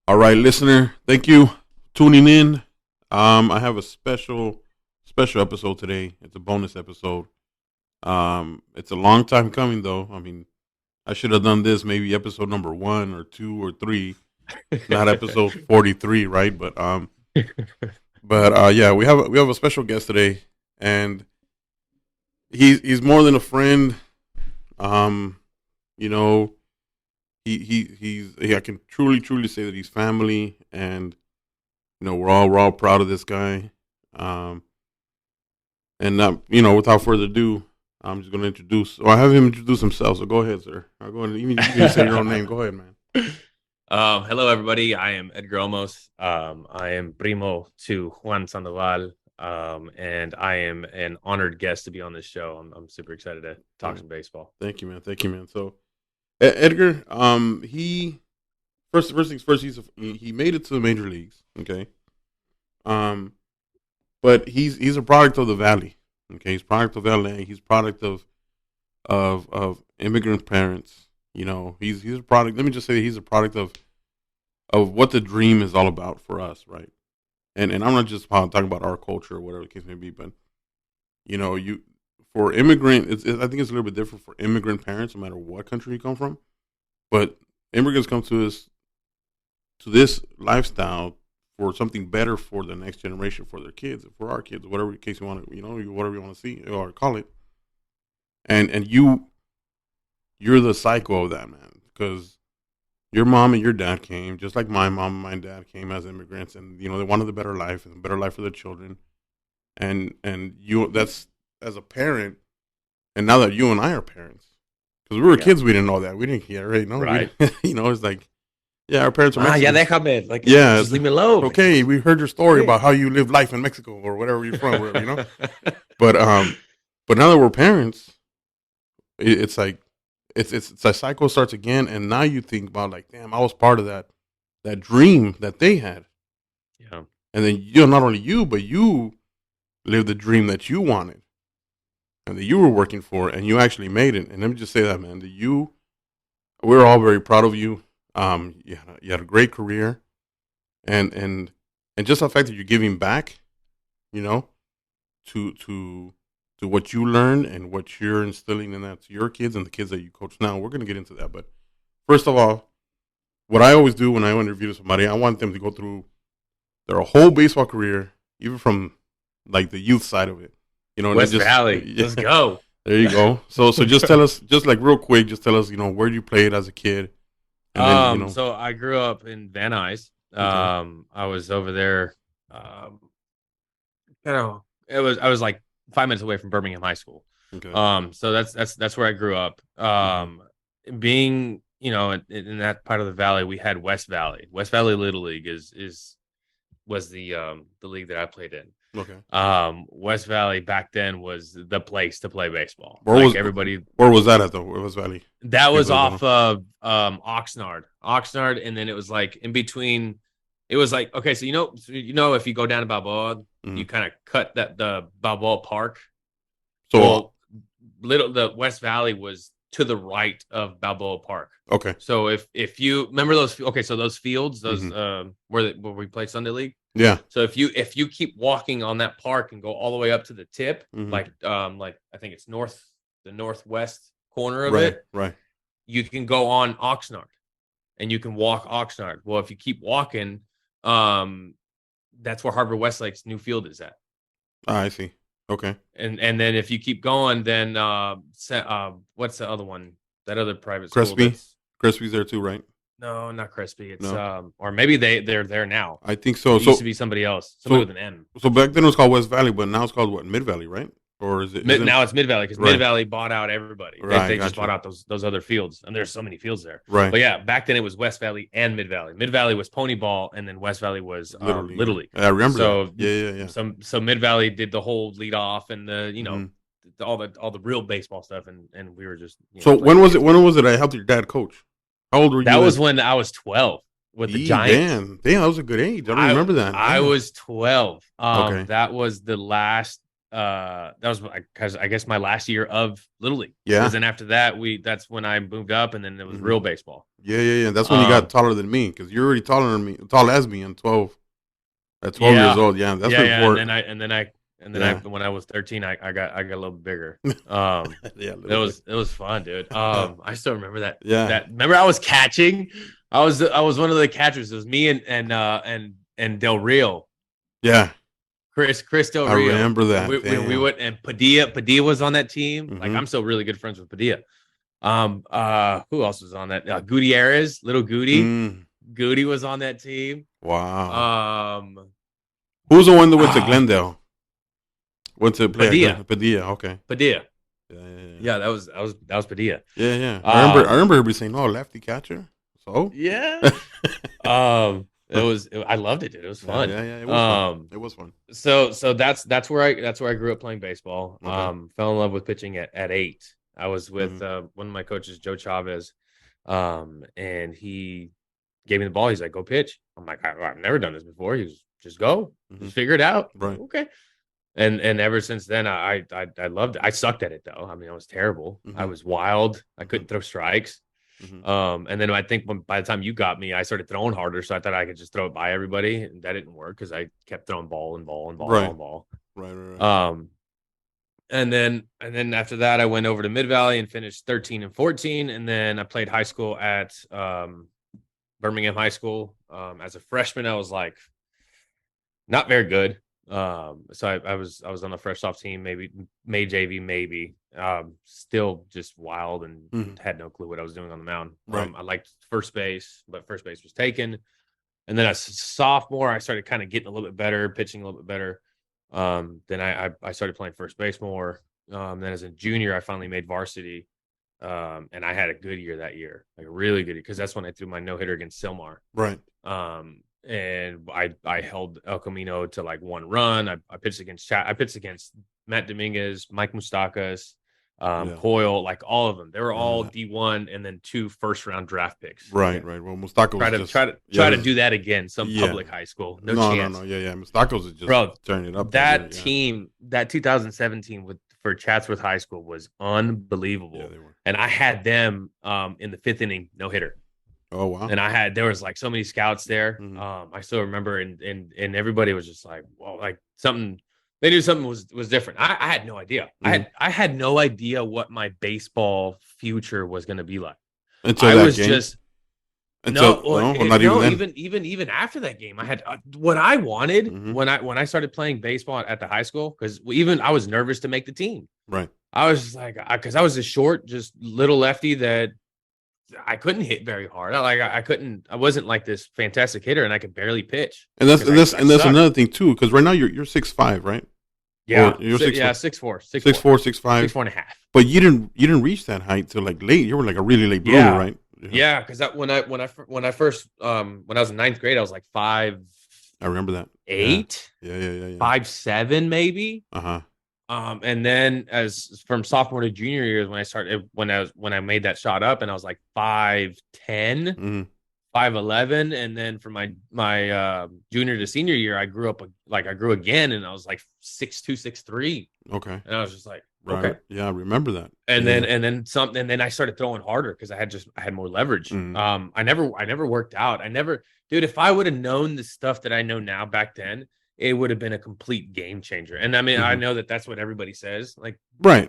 All right, listener, thank you for tuning in. I have a special episode today. It's a bonus episode. It's a long time coming though. I mean, I should have done this maybe episode number 1 or 2 or 3, not episode 43, right? But yeah, we have a special guest today, and he's more than a friend. Um, you know, I can truly say that he's family, and we're all proud of this guy. Um, and without further ado, I'm just going to introduce. Or I have him introduce himself. So go ahead, sir. I'll go ahead. You can say your own name. Go ahead, man. Hello, everybody. I am Edgar Olmos. I am primo to Juan Sandoval, and I am an honored guest to be on this show. I'm super excited to talk some baseball. Thank you, man. Thank you, man. So Edgar, he first things first. He made it to the major leagues. Okay. Um, but he's a product of the valley. Okay, he's product of LA. He's product of immigrant parents. He's a product. Let me just say that he's a product of what the dream is all about for us, right? And I'm not just talking about our culture or whatever the case may be, but you for immigrant, I think it's a little bit different for immigrant parents, no matter what country you come from. But immigrants come to this lifestyle for something better for the next generation, for their kids, for our kids, whatever case you want to, whatever you want to see or call it. And you're the cycle of that, man, because your mom and your dad came just like my mom and my dad came as immigrants, and they wanted a better life and a better life for their children. And you, that's as a parent, and now that you and I are parents, because we were kids, we didn't know that, we didn't care, right? No, right? It's like, yeah, our parents are Mexican. Mexican. Déjame, like, yeah, just leave me alone. Okay, we heard your story about how you live life in Mexico or wherever you're from, But now that we're parents, it's like it's a cycle starts again, and now you think about like, damn, I was part of that dream that they had. Yeah, and then not only you, but you lived the dream that you wanted and that you were working for, and you actually made it. And let me just say that, man, we're all very proud of you. You had a great career, and just the fact that you're giving back, to what you learned and what you're instilling in that to your kids and the kids that you coach now. We're gonna get into that, but first of all, what I always do when I interview somebody, I want them to go through their whole baseball career, even from like the youth side of it. West Valley. Let's go. There you go. So just tell us, just like real quick, just tell us, where you played as a kid. And then, so I grew up in Van Nuys. Okay. I was over there. I was like 5 minutes away from Birmingham High School. Okay. So that's where I grew up. Being, in that part of the valley, we had West Valley. West Valley Little League was the league that I played in. Okay. West Valley back then was the place to play baseball. Where was that at though? West Valley? That was off of Oxnard, and then it was like in between. It was like, okay, so if you go down to Balboa, you kind of cut the Balboa Park. So the West Valley was to the right of Balboa Park. Okay. So if you remember those, okay, so those fields, where we played Sunday League. Yeah. So if you keep walking on that park and go all the way up to the tip, like I think it's the northwest corner of it, right? You can go on Oxnard, and you can walk Oxnard. Well, if you keep walking, that's where Harbor Westlake's new field is at. I see. Okay. And then if you keep going, then what's the other one? That other private Crespi. school. Crespi's there too, right? No, not Crespi. It's or maybe they're there now. I think so. It used to be somebody else, with an M. So back then it was called West Valley, but now it's called what? Mid Valley, right? Or is it? Now it's Mid Valley because Mid Valley bought out everybody. Right, they just bought out those other fields, and there's so many fields there. Right. But yeah, back then it was West Valley and Mid Valley. Mid Valley was Pony Ball, and then West Valley was Little League. I remember. So yeah. So Mid Valley did the whole lead off and the all the real baseball stuff, and we were just. So when was it? When was it? I helped your dad coach. How old were you? That was when I was 12 with the Giants. Damn, that was a good age. I don't remember that. I was 12. Okay. That was the last because I guess my last year of Little League. Yeah. Because then after that, that's when I moved up, and then it was real baseball. Yeah. That's when you got taller than me, because you're already tall as me at 12 years old. Yeah, that's before. And then when I was 13, I got a little bigger. Yeah, it was fun, dude. I still remember that. Yeah. Remember I was catching. I was one of the catchers. It was me and Del Rio. Yeah. Chris Del Rio. I remember that. We went, and Padilla was on that team. Mm-hmm. Like, I'm still really good friends with Padilla. Who else was on that? Gutierrez, little Goody. Goody was on that team. Wow. Who was the one that went to Glendale? Went to play Padilla. Okay. Padilla. Yeah. That was Padilla. Yeah. I remember everybody saying, "Oh, lefty catcher." So yeah. I loved it, dude. It was fun. Yeah. It was fun. It was fun. So that's where I grew up playing baseball. Okay. Fell in love with pitching at 8. I was with one of my coaches, Joe Chavez, and he gave me the ball. He's like, "Go pitch." I'm like, "I've never done this before." He was, "Just go, just figure it out." Right. Okay. And ever since then, I loved it. I sucked at it though. I mean, I was terrible. I was wild. I couldn't throw strikes. And then I think by the time you got me, I started throwing harder. So I thought I could just throw it by everybody, and that didn't work because I kept throwing ball. Right. And then after that, I went over to Mid Valley and finished 13 and 14. And then I played high school at Birmingham High School. As a freshman, I was like not very good. So I was on the fresh off team, maybe made JV, maybe still just wild and had no clue what I was doing on the mound. Right. I liked first base, but first base was taken. And then as a sophomore, I started kind of getting a little bit better, pitching a little bit better. Then I started playing first base more. Then as a junior, I finally made varsity. And I had a good year that year, like a really good year, because that's when I threw my no-hitter against Silmar. Right. And I held El Camino to like 1 run. I pitched against Matt Dominguez, Mike Mustakas, Coyle, like all of them. They were all D1 and then 2 first-round draft picks. Right. Well, Mustakas try to do that again. Some public high school, no chance. No. Yeah. Mustakas is just turning it up. That team, that 2017 for Chatsworth High School was unbelievable. Yeah, they were. And I had them in the 5th inning no hitter. Oh wow! And there was like so many scouts there. I still remember, and everybody was just like, well, like something. They knew something was different. I had no idea. I had no idea what my baseball future was going to be like. Until I that was game? just even after that game, I had what I wanted when I started playing baseball at the high school, because even I was nervous to make the team. Right. I was just like, because I was a short, just little lefty that I couldn't hit very hard. I wasn't like this fantastic hitter, and I could barely pitch. And that's another thing too, because right now you're 6'5", right? Yeah, or you're 6'4", 6'4", 6'5", 6'4.5". But you didn't reach that height till like late. You were like a really late bloomer, right? Yeah, because when I was in 9th grade, I was like 5. I remember that. 8. Yeah. 5'7" maybe. And then as from sophomore to junior years, when I made that shot up, and I was like 5'10", 5'11", and then for my junior to senior year, I grew again, and I was like 6'2", 6'3". Okay, and I was just like, okay, yeah, I remember that. And then I started throwing harder because I had more leverage. I never worked out. Dude, if I would have known the stuff that I know now back then, it would have been a complete game changer. And I mean, I know that's what everybody says. Like,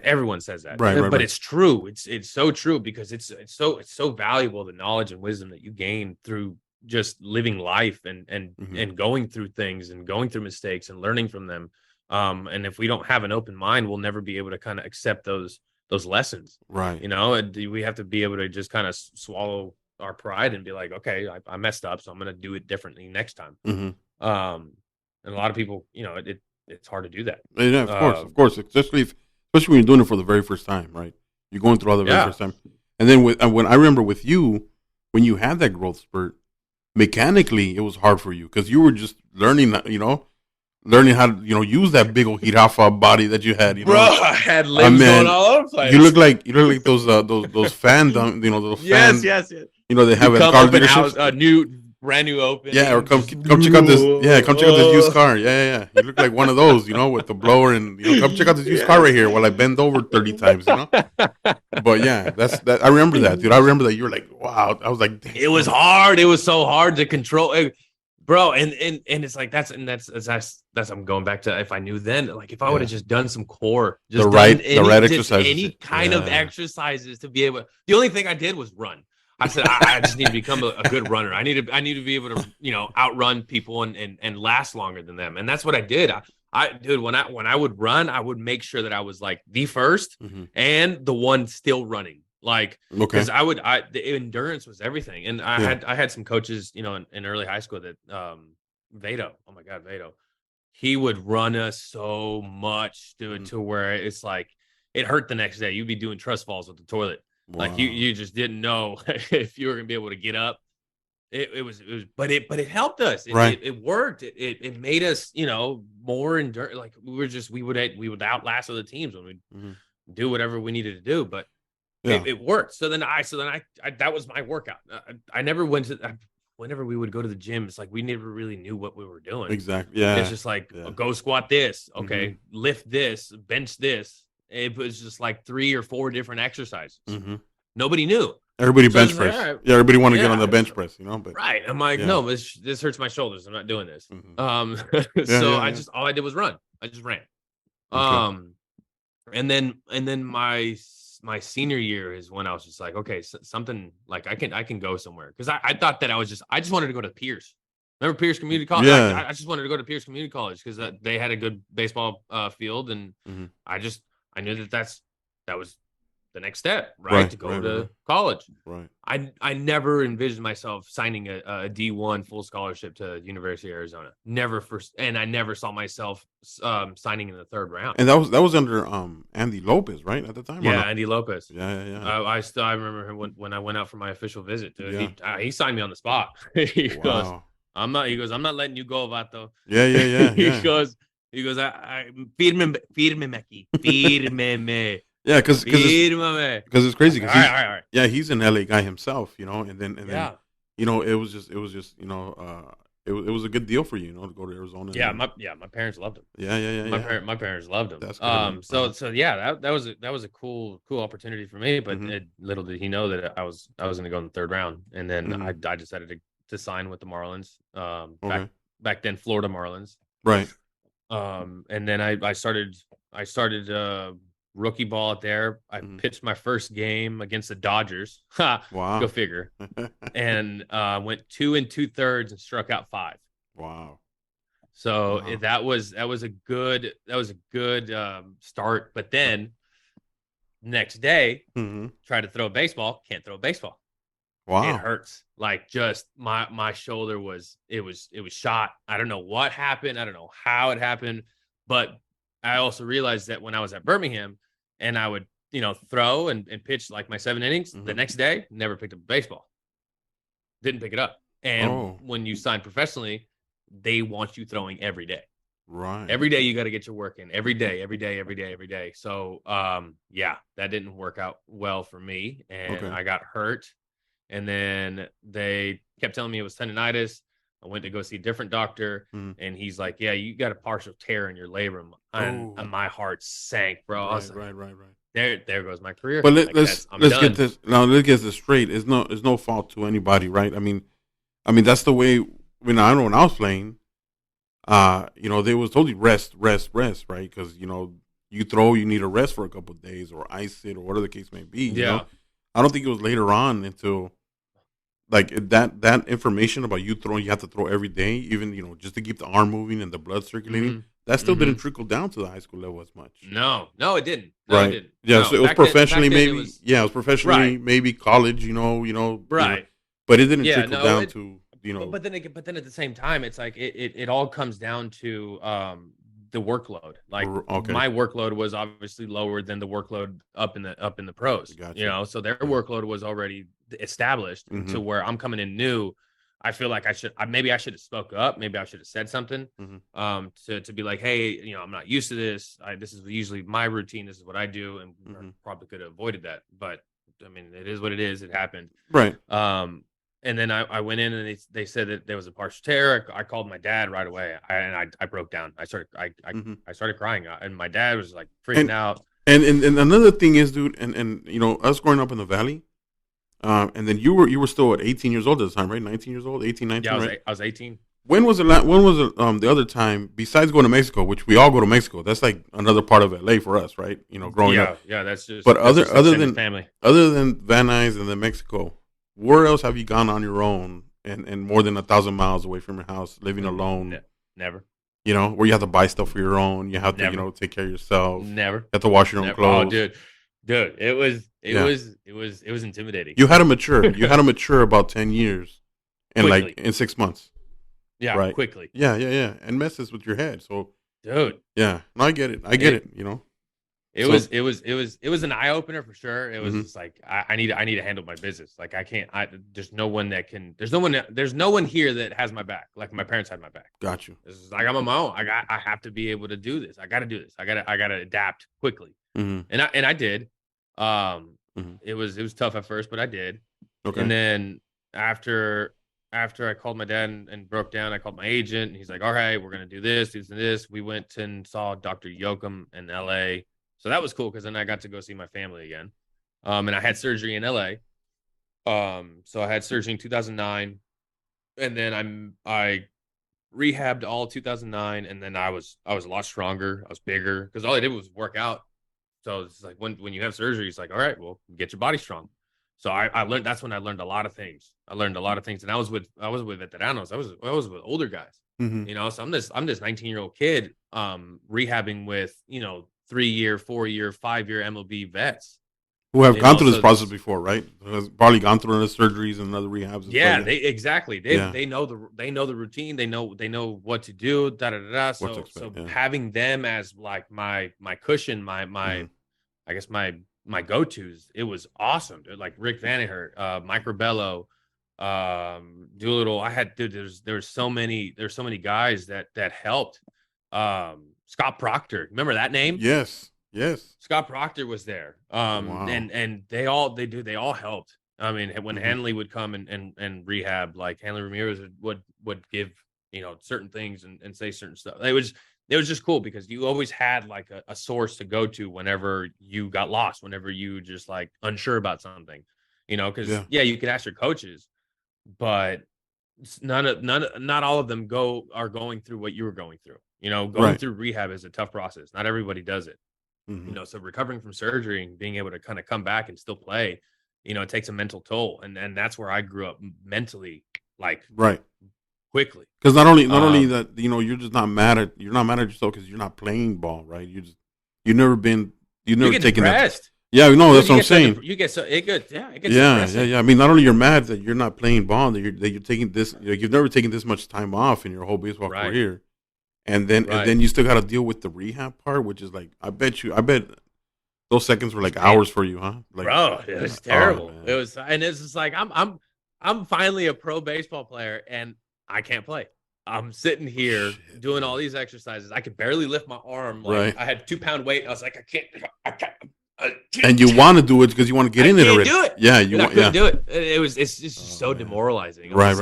everyone says that, but it's true. It's so true, because it's so valuable, the knowledge and wisdom that you gain through just living life and going through things and going through mistakes and learning from them. And if we don't have an open mind, we'll never be able to kind of accept those lessons. Right. You know, we have to be able to just kind of swallow our pride and be like, okay, I messed up, so I'm going to do it differently next time. And a lot of people, you know, it's hard to do that. Yeah, of course, especially when you're doing it for the very first time, right? You're going through all the very first time, and then when I remember with you, when you had that growth spurt, mechanically it was hard for you because you were just learning how to, use that big old Jirafa body that you had. Bro, I had limbs going all over the place. You look like those fan, those fans. Yes. You know, they have a car dealerships. brand new opening. Yeah, or come check out this. Yeah, come check out this used car. Yeah. You look like one of those, with the blower, and come check out this used car right here while I bend over 30 times. But yeah, that's that. I remember that, dude. I remember that. You were like, wow. I was like, damn. It was hard. It was so hard to control, bro. And it's like that's I'm going back to if I knew then, like if I would have just done some core, just the right exercises, any kind of exercises to be able. The only thing I did was run. I said I just need to become a good runner. I need to be able to outrun people and last longer than them. And that's what I did. Dude, when I would run, I would make sure that I was like the first and the one still running. Like, because the endurance was everything. And I had some coaches, in early high school that Vado. Oh my God, Vado. He would run us so much, dude, to where it's like it hurt the next day. You'd be doing trust falls with the toilet. Wow. Like you just didn't know if you were gonna be able to get up. It was, but it helped us. It worked. It made us, more endurance. Like we would outlast other teams when we do whatever we needed to do. But it worked. So then I that was my workout. I never went to. Whenever we would go to the gym, it's like we never really knew what we were doing. Exactly. Yeah. It's just like go squat this. Okay, lift this, bench this. It was just like 3 or 4 different exercises. Nobody knew. Everybody bench press. Like, right. Yeah, everybody wanted to get on the bench press, But right. I'm like, no, this hurts my shoulders. I'm not doing this. All I did was run. I just ran. Okay. And then my senior year is when I was just like, okay, something like I can go somewhere, because I thought that I just wanted to go to Pierce. Remember Pierce Community College? Yeah. I just wanted to go to Pierce Community College because they had a good baseball field, and I knew that was the next step, right? To go to college. Right. I never envisioned myself signing a D1 full scholarship to University of Arizona. And I never saw myself signing in the 3rd round. And that was under Andy Lopez, right, at the time? Yeah, Andy Lopez. Yeah. I remember him when I went out for my official visit. Dude, he signed me on the spot. He goes, I'm not letting you go, Vato. Yeah. He goes, firme me. Yeah, because it's crazy. All right. Yeah, he's an LA guy himself, and then it was just it was a good deal for you, to go to Arizona. Yeah, my parents loved him. Yeah. My parents loved him. That's good. So yeah, that was a cool opportunity for me. But little did he know that I was going to go in the 3rd round, and then I decided to sign with the Marlins. Back then, Florida Marlins. Right. And then I started rookie ball out there. I pitched my first game against the Dodgers. Wow. Go figure. And went 2 2/3 and struck out 5. Wow. So that was a good start. But then next day, try to throw a baseball, can't throw a baseball. Wow. It hurts. Like, just my shoulder was shot. I don't know what happened. I don't know how it happened, but I also realized that when I was at Birmingham and I would, throw and pitch like my 7 innings, the next day, never picked up a baseball. Didn't pick it up. And when you sign professionally, they want you throwing every day. Right. Every day you got to get your work in. Every day. So, that didn't work out well for me. And I got hurt. And then they kept telling me it was tendonitis. I went to go see a different doctor, and he's like, "Yeah, you got a partial tear in your labrum." And my heart sank, bro. Right. There goes my career. But let's get this now. Let's get this straight. It's no fault to anybody, right? I mean, that's the way. I know when I was playing, they was totally rest, right? Because you throw, you need a rest for a couple of days, or ice it, or whatever the case may be. You know? I don't think it was later on until, like, that information about you throwing, you have to throw every day, even just to keep the arm moving and the blood circulating. That still didn't trickle down to the high school level as much. No, it didn't. Right. It didn't. Yeah, so it was professionally, maybe. It was professionally, maybe college. Right. But it didn't trickle down to. But then at the same time, it's like it all comes down to the workload. Like, my workload was obviously lower than the workload up in the pros. Gotcha. So their workload was already established to where I'm coming in new. I feel like I should have spoke up. Maybe I should have said something to be like, hey, I'm not used to this. This is usually my routine. This is what I do, and probably could have avoided that. But I mean, it is what it is. It happened. Right. and then I went in and they said that there was a partial tear. I called my dad right away, and I broke down. I started crying, and my dad was like freaking out. And another thing is, dude, and us growing up in the valley, and then you were still at 18 years old at the time, right? 19 years old, 18, 19, Yeah, right? I was 18. When was the other time besides going to Mexico, which we all go to Mexico? That's like another part of LA for us, right? Growing up. Yeah, that's just. But that's just other than family. other than Van Nuys and then Mexico, where else have you gone on your own and more than 1,000 miles away from your house, living alone? Never. Where you have to buy stuff for your own, you have to Never. take care of yourself. Never. You have to wash your own clothes. Oh, dude, it was intimidating. You had to mature. You had to mature about 10 years, and Quickly. like in 6 months. Yeah, right. Quickly. Yeah, and messes with your head. So, dude. Yeah, no, I get it. It was an eye opener for sure. It was just like I need to handle my business. Like I can't. There's no one that can. There's no one here that has my back. Like my parents had my back. Got you. This is like I'm on my own. I have to be able to do this. I got to do this. I got to adapt quickly. And I did. It was tough at first, but I did. Okay. And then after I called my dad and broke down, I called my agent, and he's like, "All right, we're gonna do this, this, and this." We went and saw Dr. Yoakum in LA. So that was cool because then I got to go see my family again. And I had surgery in LA. So I had surgery in 2009. And then I rehabbed all 2009. And then I was a lot stronger. I was bigger because all I did was work out. So it's like when you have surgery, it's like, all right, well, get your body strong. So I learned, that's when I learned a lot of things. And I was with veteranos. I was with older guys, so I'm this 19-year-old kid, rehabbing with, 3-year, 4-year, 5-year MLB vets who have gone through this process before, right? Who has probably gone through other surgeries and other rehabs. And yeah, exactly. They know the routine. They know what to do. So having them as like my cushion, my I guess my go-tos, it was awesome, dude. Like Rick Vanneher, Mike Rebello, Doolittle. There's so many guys that helped. Scott Proctor, remember that name? Yes. Scott Proctor was there. Wow. And they all helped. I mean, when Hanley would come and rehab, like Hanley Ramirez would give, certain things and say certain stuff. It was just cool because you always had like a source to go to whenever you got lost, whenever you just like unsure about something, because you could ask your coaches, but not all of them are going through what you were going through. Going through rehab is a tough process. Not everybody does it. So recovering from surgery and being able to kind of come back and still play, it takes a mental toll. And that's where I grew up mentally, like quickly. Because not only that, you're just not mad at yourself because you're not playing ball, right? You've never taken depressed. that. Yeah, no, that's what I'm saying. You get it gets yeah. I mean, not only you're mad that you're not playing ball, that you're taking this, you've never taken this much time off in your whole baseball career. And then you still got to deal with the rehab part, which is like, I bet those seconds were like hours for you, huh? Like, bro, it was terrible. It's just like I'm finally a pro baseball player and I can't play. I'm sitting here doing all these exercises. I could barely lift my arm. Like I had 2-pound weight. I was like, I can't. And you want to do it because you want to get in it already. Do it. Yeah, I couldn't do it. It's just so demoralizing. Right.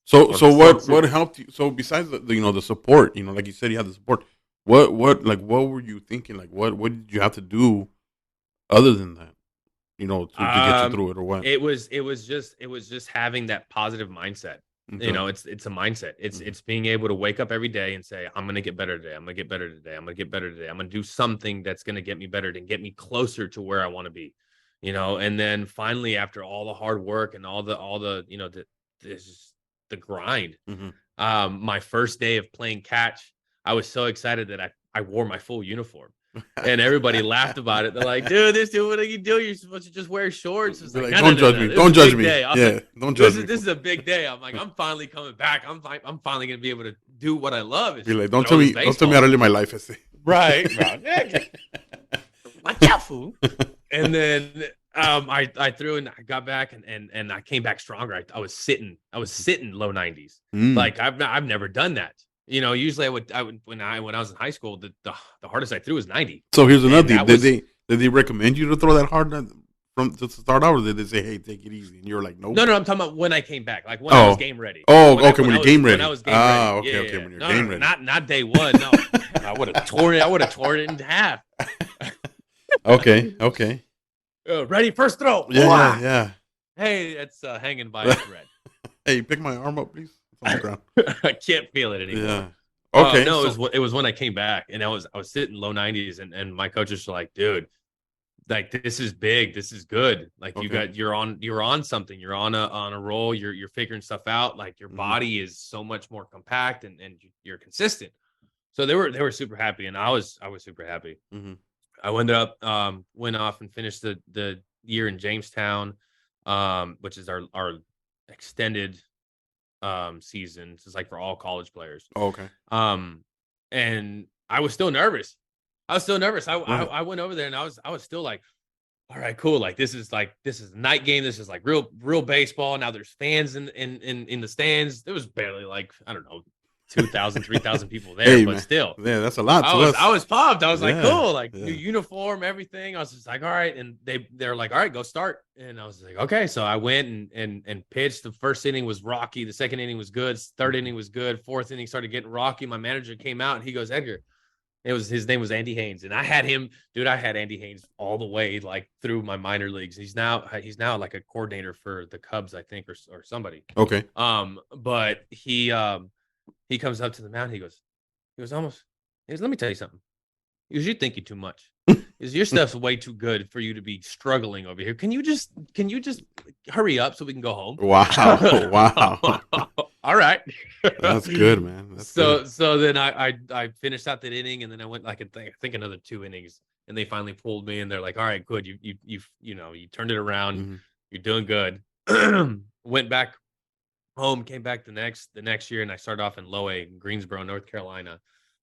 So what helped you? So besides the support, like you said, you had the support. What were you thinking? Like what did you have to do other than that? To get you through it, or what? It was just having that positive mindset. Okay. It's a mindset. It's being able to wake up every day and say, I'm going to get better today. I'm going to get better today. I'm going to get better today. I'm going to do something that's going to get me better and get me closer to where I want to be. And then finally, after all the hard work and all the the grind. My first day of playing catch, I was so excited that I wore my full uniform. And everybody laughed about it. They're like, dude, what are you doing? You're supposed to just wear shorts. It's like, don't judge me. Don't judge me. Yeah, don't judge me. This is a big day. I'm like, I'm finally coming back. I'm finally going to be able to do what I love. You're like, don't tell me how to live my life. I say. Right. Watch out, fool. And then I threw and I got back and I came back stronger. I was sitting low 90s. Like I've never done that. Usually I would when I was in high school, the hardest I threw was 90. So here's another thing. Did they recommend you to throw that hard from to start out, or did they say, "Hey, take it easy"? And you're like, "Nope." No, I'm talking about when I came back, like when I was game ready. Okay, when you're game ready. When I was game ready. Okay, Yeah. when you're No, game ready. not day one. No, man, I would have torn it in half. Okay. Ready, first throw. Yeah. Hey, it's hanging by a thread. Hey, pick my arm up, please. It's on the ground. I can't feel it anymore. Yeah. Okay. No, it was when I came back, and I was sitting low 90s, and my coaches were like, dude, like this is big, this is good. Like you're on something, you're on a roll, you're figuring stuff out. Like your body is so much more compact, and you're consistent. So they were super happy, and I was super happy. I went off and finished the year in Jamestown, which is our extended season. It's like for all college players. Okay. And I was still nervous. I went over there, and I was still like, all right, cool. Like this is a night game. This is like real baseball. Now there's fans in the stands. There was barely like, I don't know, 2,000, 3,000 people there, but man, still. Yeah, that's a lot. I was pumped. I was like, cool, like new uniform, everything. I was just like, all right. And they're like, all right, go start. And I was like, okay. So I went and pitched. The first inning was rocky. The second inning was good. Third inning was good. Fourth inning started getting rocky. My manager came out and he goes, Edgar. His name was Andy Haynes. And I had Andy Haynes all the way like through my minor leagues. He's now like a coordinator for the Cubs, I think, or somebody. Okay. But he comes up to the mound. He goes, Olmos. He goes, let me tell you something. He goes, you're thinking too much. Your stuff's way too good for you to be struggling over here. Can you just hurry up so we can go home? Wow. All right. That's good, man. So then I finished out that inning, and then I went like I think another 2 innings, and they finally pulled me, and they're like, all right, good. You turned it around. Mm-hmm. You're doing good. Went back home, came back the next year, and I started off in low A in Greensboro, North Carolina.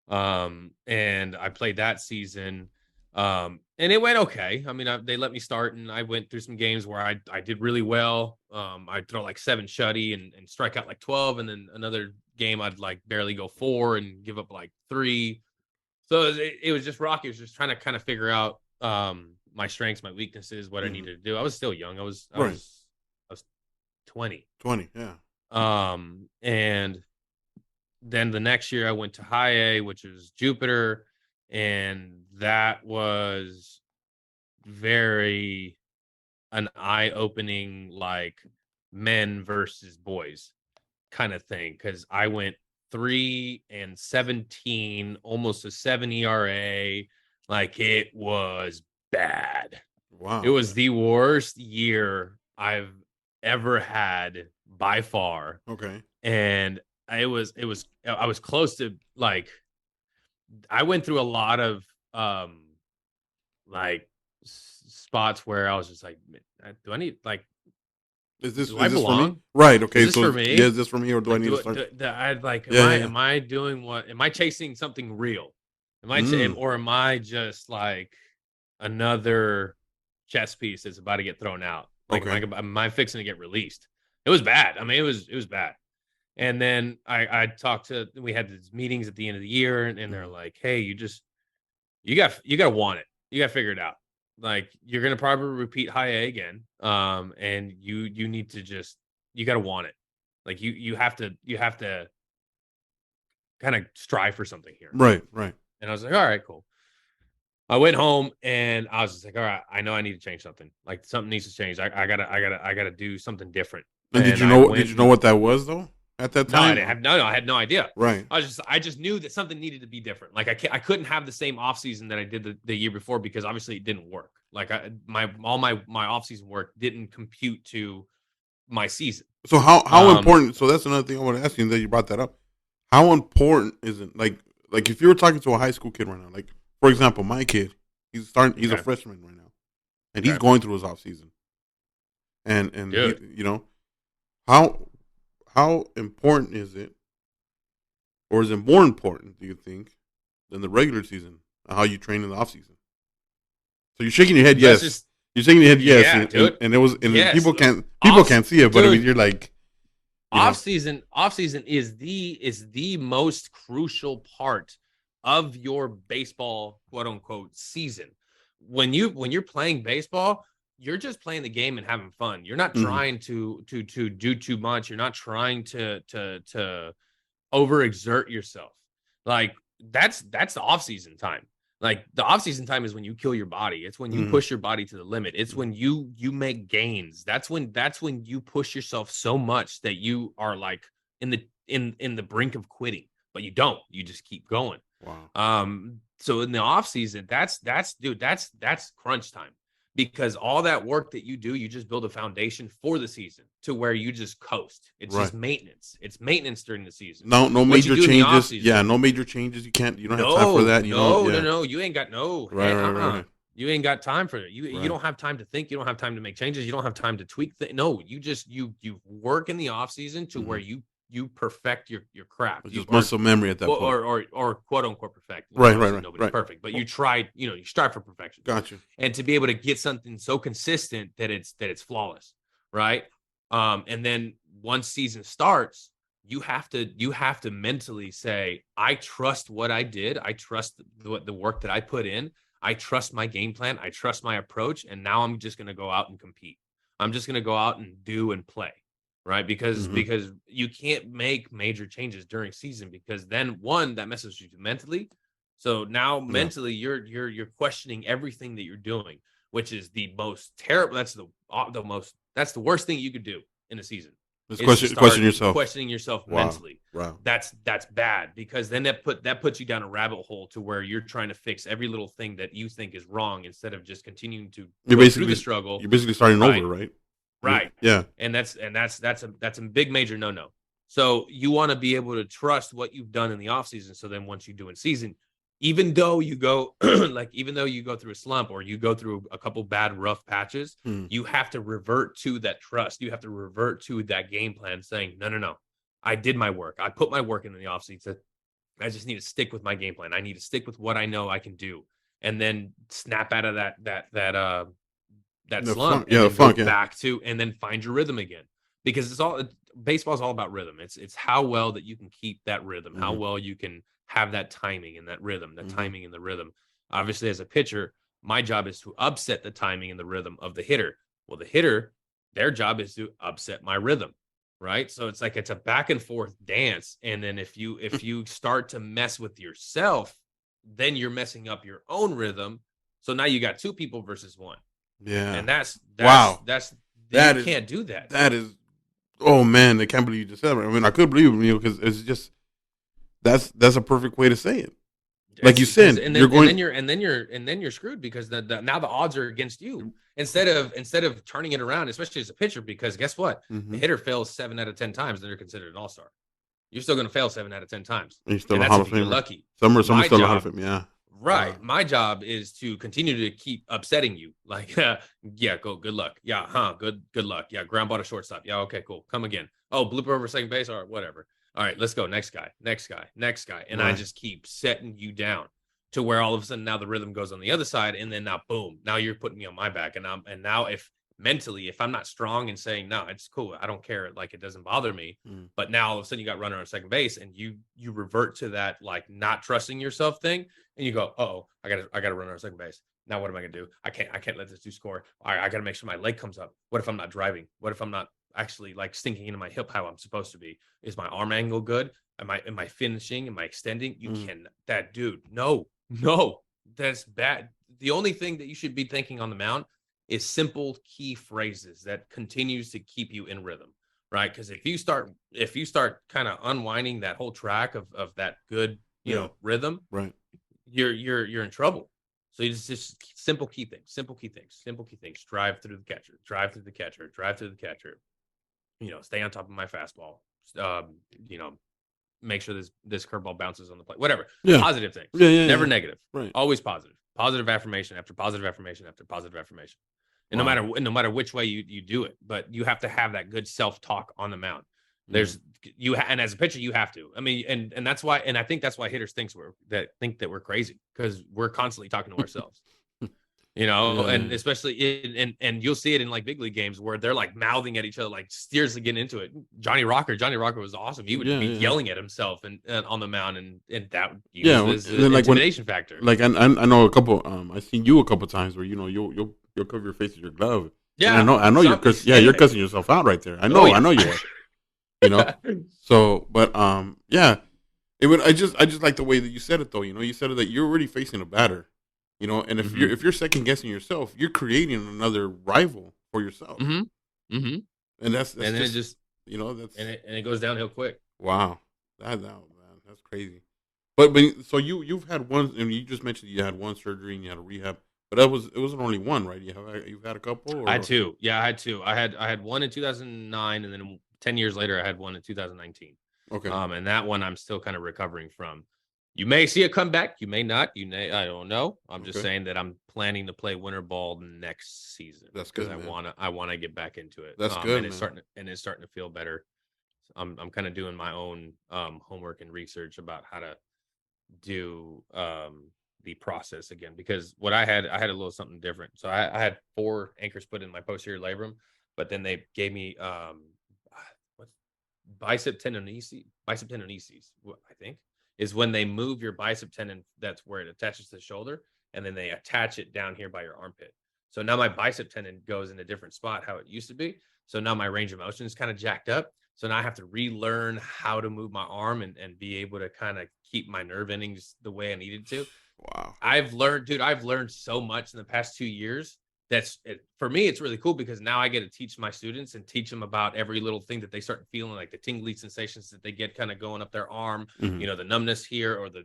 And I played that season. And it went okay. I mean, they let me start, and I went through some games where I did really well. I'd throw like 7 shutty and strike out like 12. And then another game I'd like barely go 4 and give up like 3. So it was just rocky. It was just trying to kind of figure out, my strengths, my weaknesses, what I needed to do. I was still young. I was 20. 20. Yeah. And then the next year I went to high A, which is Jupiter. And that was very an eye-opening, like men versus boys kind of thing. Cause I went 3-17, almost a 7 ERA. Like it was bad. Wow. It was the worst year I've ever had by far. Okay. And I was close to like, I went through a lot of like spots where I was just like, do I need like, is this I belong? For me? Right. Okay. Is this for me? Yeah, is this for me, or do I need to start? Am I doing what? Am I chasing something real? Or am I just like another chess piece that's about to get thrown out? Like, am I fixing to get released? It was bad. I mean, it was bad. And then we had these meetings at the end of the year, and they're like, hey, you got to want it. You got to figure it out. Like, you're going to probably repeat high A again. And you need to you got to want it. Like you have to kind of strive for something here. Right. And I was like, all right, cool. I went home, and I was just like, all right, I know I need to change something. Like something needs to change. I gotta do something different. And did you know what that was though? At that time? I had no idea. Right. I just knew that something needed to be different. Like I couldn't have the same off season that I did the year before, because obviously it didn't work. Like my off season work didn't compute to my season. So how important? So that's another thing I want to ask you. That you brought that up. How important is it? Like if you were talking to a high school kid right now, like for example, my kid, he's a freshman right now, and he's going through his off season, and how important is it, or is it more important, do you think, than the regular season? How you train in the off season? So you're shaking your head, yes. You're shaking your head, yes, and it was, and yes. People can't see it, but I mean, you're like, off season is the most crucial part of your baseball, quote unquote, season. When you're playing baseball, you're just playing the game and having fun. You're not Mhm. trying to do too much. You're not trying to overexert yourself. Like that's the off-season time. Like the off-season time is when you kill your body. It's when you Mhm. push your body to the limit. It's when you make gains. That's when you push yourself so much that you are like in the brink of quitting, but you don't. You just keep going. Wow. So in the off-season, that's crunch time, because all that work that you do, you just build a foundation for the season to where you just coast. It's Right. just maintenance. It's maintenance during the season. No What you major do in the off changes. season, Yeah, no major changes. You don't have time for no, that. You know, no, no, yeah. no. You ain't got no. Right, Hey, right, right, You ain't got time for it. You right. don't have time to think. You don't have time to make changes. You don't have time to tweak. No, you just you work in the off season to where Mhm. you perfect your craft. It's You just muscle memory at that point. or quote unquote perfect. You know, Right, right, obviously right, nobody's right. perfect, but Oh, you try. You know, you strive for perfection, gotcha. and to be able to get something so consistent that it's flawless, right? And then once season starts, you have to mentally say, I trust what I did. I trust the work that I put in. I trust my game plan. I trust my approach. And now I'm just going to go out and compete. I'm just going to go out and do and play, right? Mhm. Because you can't make major changes during season, because then one, that messes with you mentally. So now Yeah. mentally you're questioning everything that you're doing, which is the most terrible. That's the worst thing you could do in a season, Just is to question start yourself. questioning yourself Wow. mentally. Wow. That's bad, because then that puts you down a rabbit hole to where you're trying to fix every little thing that you think is wrong, instead of just continuing to You're go through basically the struggle. you're basically starting Right. over, right? Right. Yeah. And that's a big major no-no. So you want to be able to trust what you've done in the offseason. So then once you do in season, even though you go even though you go through a slump or you go through a couple bad rough patches, Hmm. you have to revert to that trust. You have to revert to that game plan, saying, no, no, no. I did my work. I put my work in the offseason. I just need to stick with my game plan. I need to stick with what I know I can do, and then snap out of that The funk. slump, Yeah, and the then go funk. Yeah. back to, and then find your rhythm again, because baseball is all about rhythm. It's how well that you can keep that rhythm, how Hmm. well you can have that timing and that rhythm, the Hmm. timing and the rhythm. Obviously, as a pitcher, my job is to upset the timing and the rhythm of the hitter. Well, the hitter, their job is to upset my rhythm, right? So it's like it's a back and forth dance. And then if you start to mess with yourself, then you're messing up your own rhythm. So now you got two people versus one, Yeah. and Wow. that's you That is can't do that. that is. Oh man, I can't believe you just said that. I mean, I could believe it, because it's just that's a perfect way to say it. Like It's you because said, you're going. and then you're screwed, because now the odds are against you, instead of turning it around, especially as a pitcher, because guess what? The Mm-hmm. hitter fails 7 out of 10 times, then they're considered an all-star. You're still going to fail 7 out of 10 times, You're still and a that's Hall if of you get Famer. lucky. Someone's My still a Hall of job, Fame. Yeah. right? Wow. My job is to continue to keep upsetting you. Like, yeah, go, good luck. Yeah, good luck. Yeah, ground ball to shortstop. Yeah, okay, cool. Come again. Oh, blooper over second base. All right, whatever. All right, let's go. Next guy, next guy, next guy. And I Right. just keep setting you down to where all of a sudden now the rhythm goes on the other side, and then now boom, now you're putting me on my back, and now if mentally, if I'm not strong and saying no, it's cool, I don't care, like it doesn't bother me, Mm. but now all of a sudden you got runner on second base, and you revert to that like not trusting yourself thing, and you go, oh, I gotta run on second base. Now what am I gonna do? I can't let this dude score. I gotta make sure my leg comes up. What if I'm not driving? What if I'm not actually like sinking into my hip how I'm supposed to be? Is my arm angle good? Am I finishing? Am I extending? You Mm. can that dude. No, that's bad. The only thing that you should be thinking on the mound is simple key phrases that continues to keep you in rhythm, right? Because if you start kind of unwinding that whole track of that good, Yeah. rhythm, Right. you're in trouble. So it's just simple key things, simple key things. Drive through the catcher, drive through the catcher, drive through the catcher. Stay on top of my fastball. Um, you know, make sure this curveball bounces on the plate. Whatever. Yeah. Positive things. Yeah. Yeah. Never Yeah. negative. Right. Always positive. Positive affirmation after positive affirmation after positive affirmation. And Wow. no matter which way you do it, but you have to have that good self-talk on the mound. Mm. And as a pitcher, you have to. I mean, and that's why, and I think that's why hitters think that we're crazy, because we're constantly talking to ourselves. Yeah. And especially and you'll see it in like big league games where they're like mouthing at each other, like seriously getting into it. Johnny Rocker was awesome. He would be yelling at himself and on the mound, and that Yeah. was And then, an intimidation factor. Like I know a couple. I've seen you a couple times where you'll you'll cover your face with your glove. Yeah, And I know you're cussing. Yeah, you're anything. cussing yourself out right there. Oh I yeah. know you are. You know. So, but yeah, it would. I just like the way that you said it though. You know, you said it that you're already facing a batter. You know, and Mm-hmm. if you're second guessing yourself, you're creating another rival for yourself. Mm-hmm. Mm-hmm. And that's And then it just you know that's and it goes downhill quick. wow. That man, that's crazy. So you've had one, and you just mentioned you had one surgery and you had a rehab, but it wasn't only one, right? You've had a couple, or I had two. Yeah, I had two. I had one in 2009, and then 10 years later, I had one in 2019. okay, And that one I'm still kind of recovering from. You may see it come back. You may not. You may. I don't know. I'm just okay. saying that I'm planning to play winter ball next season That's because good, man. I wanna get back into it. That's good, And it's man. starting to feel better. I'm kind of doing my own homework and research about how to do the process again, because what I had a little something different. So I had 4 anchors put in my posterior labrum, but then they gave me what bicep tenonesis, I think, is when they move your bicep tendon. That's where it attaches to the shoulder, and then they attach it down here by your armpit. So now my bicep tendon goes in a different spot how it used to be. So now my range of motion is kind of jacked up. So now I have to relearn how to move my arm and be able to kind of keep my nerve endings the way I needed to. Wow. I've learned so much in the past 2 years. For me, it's really cool because now I get to teach my students and teach them about every little thing that they start feeling, like the tingly sensations that they get kind of going up their arm, Mm-hmm. you know, the numbness here or the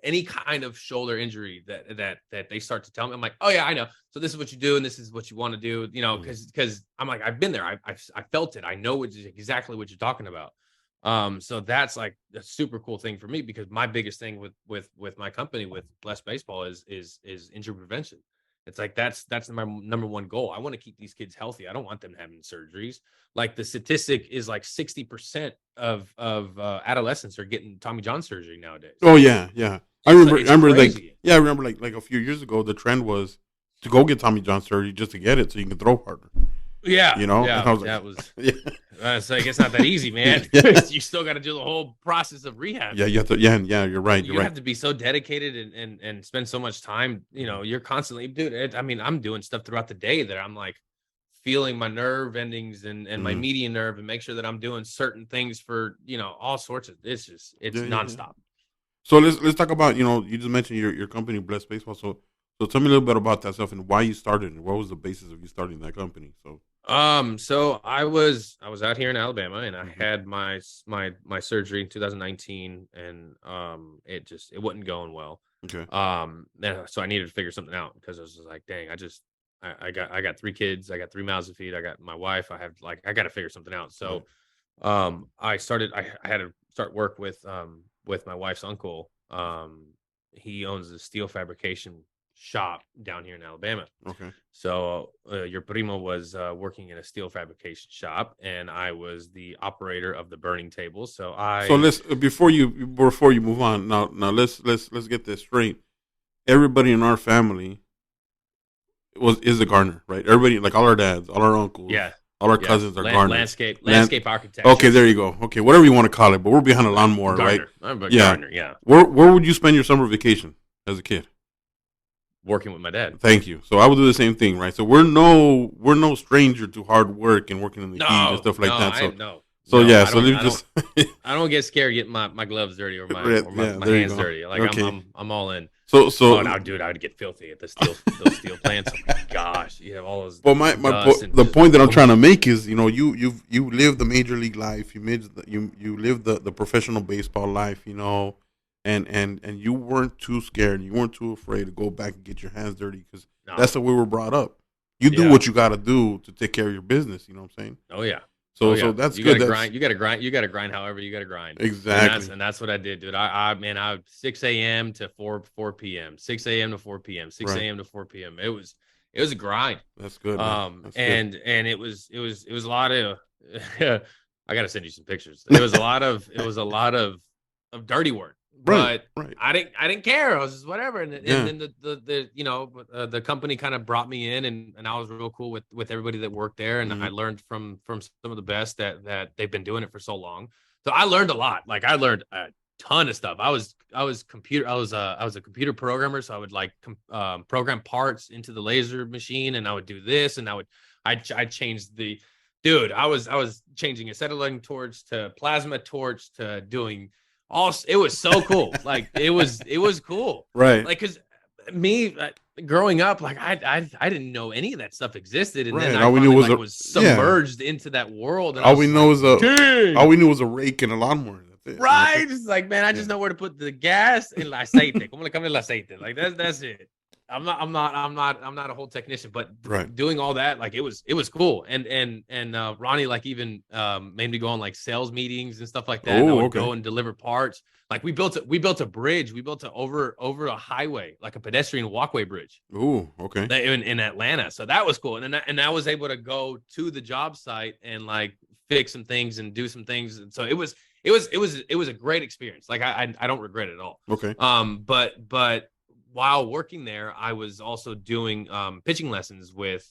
any kind of shoulder injury that they start to tell me. I'm like, oh yeah, I know. So this is what you do and this is what you want to do, you know, because I'm like, I've been there. I felt it. I know exactly what you're talking about. So that's like a super cool thing for me because my biggest thing with my company with Blessed Baseball is injury prevention. It's like that's my number one goal. I want to keep these kids healthy. I don't want them having surgeries. Like the statistic is like 60% of adolescents are getting Tommy John surgery nowadays. Oh yeah, yeah. It's I remember crazy. I remember like a few years ago the trend was to go get Tommy John surgery just to get it so you can throw harder. Yeah, You know, yeah, and I was like, that was. yeah, It's like it's not that easy, man. yeah, You still got to do the whole process of rehab. yeah. You have to, yeah, yeah. You're right. You're You right. have to be so dedicated and spend so much time. You know, you're constantly, dude. I mean, I'm doing stuff throughout the day that I'm like feeling my nerve endings and my median nerve and make sure that I'm doing certain things for, you know, all sorts of. It's nonstop. Yeah. So let's talk about, you know, you just mentioned your company Blessed Baseball. So tell me a little bit about that stuff and why you started and what was the basis of you starting that company. So I was out here in Alabama and I had my surgery in 2019 and it wasn't going well. Okay. So I needed to figure something out because I was just like, dang, I got 3 kids, I got 3 mouths to feed, I got my wife, I got to figure something out. So I had to start work with my wife's uncle. He owns a steel fabrication shop down here in Alabama. Okay. So your primo was working in a steel fabrication shop, and I was the operator of the burning table. So let's before you move on now let's get this straight. Everybody in our family is a gardener, right? Everybody, like all our dads, all our uncles, yeah, all our cousins are gardeners. Landscape architecture. Okay, there you go. Okay, whatever you want to call it, but we're behind a lawnmower, gardener. right? I'm a gardener, yeah. Where would you spend your summer vacation as a kid? Working with my dad. Thank you. So I would do the same thing, right? So we're no stranger to hard work and working in the heat and stuff like that. I don't get scared getting my gloves dirty or my hands dirty. Like okay. I'm all in. Dude, I would get filthy at those steel plants. Oh my gosh, you have all those. Well, the point that I'm trying to make is, you know, you live the major league life, you live the professional baseball life, you know, and you weren't too scared, you weren't too afraid to go back and get your hands dirty because that's the way we're brought up. You do what you got to do to take care of your business. You know what I'm saying? Oh yeah. So that's you good. You got to grind. However, you got to grind. Exactly. And that's what I did, dude. I 6 a.m. to 4 p.m. 6 a.m. to 4 p.m. 6 a.m. to 4 p.m. It was a grind. That's good. That's and it was a lot of. I got to send you some pictures. It was a lot of dirty work. But I didn't care. I was just whatever. And then the company kind of brought me in and I was real cool with everybody that worked there. And I learned from some of the best that they've been doing it for so long. So I learned a lot. Like I learned a ton of stuff. I was a computer programmer, so I would like program parts into the laser machine, and I would do this, and I changed the dude. I was changing acetylene torch to plasma torch to doing all. It was so cool. Like it was cool. Right. Like because me growing up, like I didn't know any of that stuff existed, and then Right. I All we knew finally was like was submerged into that world, and I all we was know like, was a dang. all we knew was a rake and a lawnmower. That's it. Right. It's like, man, I just know where to put the gas and el aceite. Como le cambio el aceite? Like that's it. I'm not a whole technician, but Right. doing all that, like it was cool. And Ronnie like even made me go on like sales meetings and stuff like that. And I would go and deliver parts. Like we built a bridge. We built it over a highway, like a pedestrian walkway bridge. Oh, okay. In Atlanta. So that was cool. And I was able to go to the job site and like fix some things and do some things. And so it was a great experience. Like I don't regret it at all. Okay. But while working there, I was also doing pitching lessons with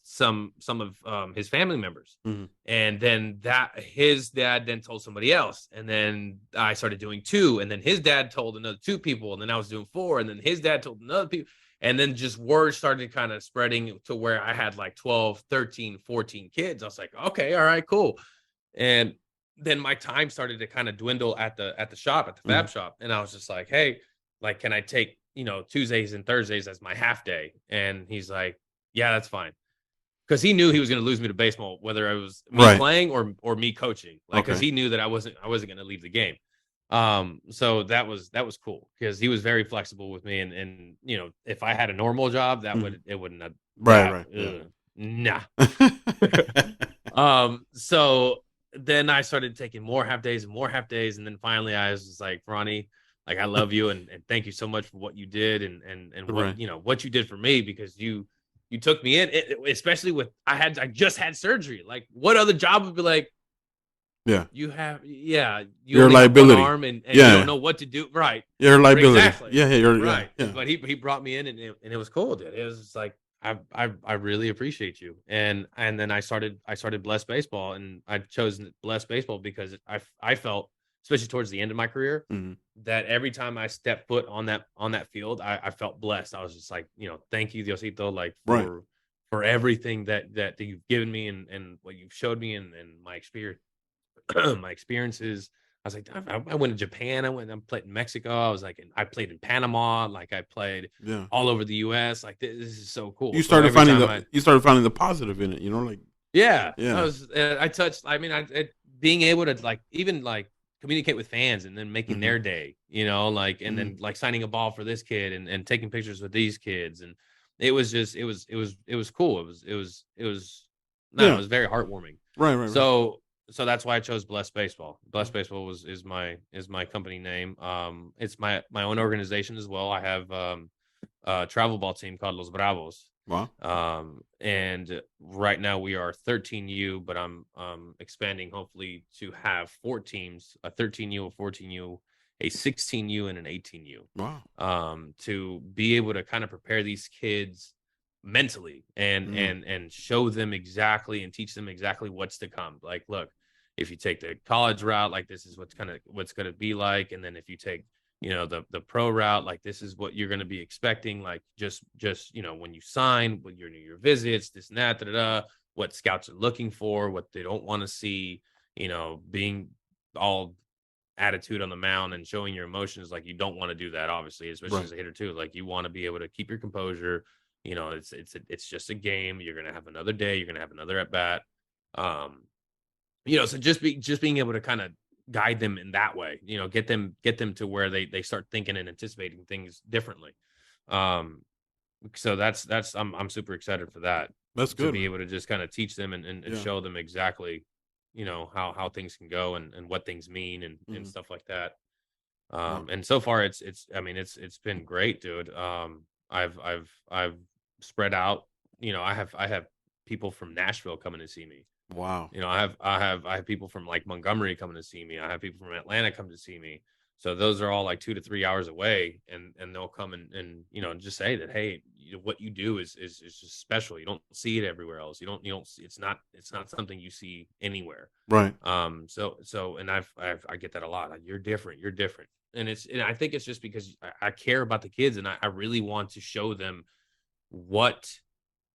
some of his family members. Mm-hmm. And then his dad then told somebody else, and then I started doing 2, and then his dad told another 2 people, and then I was doing 4, and then his dad told another people, and then just word started kind of spreading to where I had like 12, 13, 14 kids. I was like, okay, all right, cool. And then my time started to kind of dwindle at the shop, at the fab shop. And I was just like, hey, like, can I take, Tuesdays and Thursdays as my half day? And he's like, yeah, that's fine. Because he knew he was going to lose me to baseball, whether I was me playing or me coaching. Like, because he knew that I wasn't going to leave the game. So that was cool because he was very flexible with me. And if I had a normal job, it wouldn't have. Right. Nah. So then I started taking more half days. And then finally I was just like, Ronnie, like, I love you. And thank you so much for what you did and what, what you did for me, because you took me in, especially with, I just had surgery. Like, what other job would be like, you're a liability arm and you don't know what to do. Right. You're a liability. Exactly. You're right. Yeah. But he brought me in and it was cool, dude. It was just like, I really appreciate you. And then I started Blessed Baseball, and I chose Blessed Baseball because I felt, especially towards the end of my career, that every time I stepped foot on that field, I felt blessed. I was just like, thank you, Diosito, like for everything that you've given me and what you've showed me and my experience, my experiences. I was like, I went to Japan. I played in Mexico. I was like, I played in Panama. Like, I played all over the U.S. Like, this is so cool. You started finding the positive in it. Like I touched. I mean, being able to like even like communicate with fans and then making their day. Like, and then like signing a ball for this kid and taking pictures with these kids, and it was just it was cool. It was very heartwarming. Right. So that's why I chose Blessed Baseball. Blessed Baseball is my company name. It's my own organization as well. I have a travel ball team called Los Bravos. Wow. And right now we are 13U, but I'm expanding hopefully to have 4 teams: a 13U, a 14U, a 16U, and an 18U. Wow. To be able to kind of prepare these kids mentally and show them exactly and teach them exactly what's to come. Like, look, if you take the college route, like, this is what's going to be like. And then if you take, the pro route, like, this is what you're going to be expecting. Like, just, when you sign, when you're your visits, this and that, what scouts are looking for, what they don't want to see, being all attitude on the mound and showing your emotions. Like, you don't want to do that, obviously, especially as a hitter too. Like, you want to be able to keep your composure. It's just a game. You're gonna have another day. You're gonna have another at bat. So just being able to kind of guide them in that way. Get them to where they start thinking and anticipating things differently. So that's I'm super excited for that. That's good. To be able to just kind of teach them and show them exactly, how things can go and what things mean and stuff like that. And so far it's been great, dude. I've spread out. I have people from Nashville coming to see me. Wow. I have people from like Montgomery coming to see me. I have people from Atlanta come to see me. So those are all like 2 to 3 hours away, and they'll come and just say that, hey, what you do is just special. You don't see it everywhere else. You don't see, it's not something you see anywhere. Right. And I get that a lot. Like, you're different. And I think it's just because I care about the kids, and I really want to show them what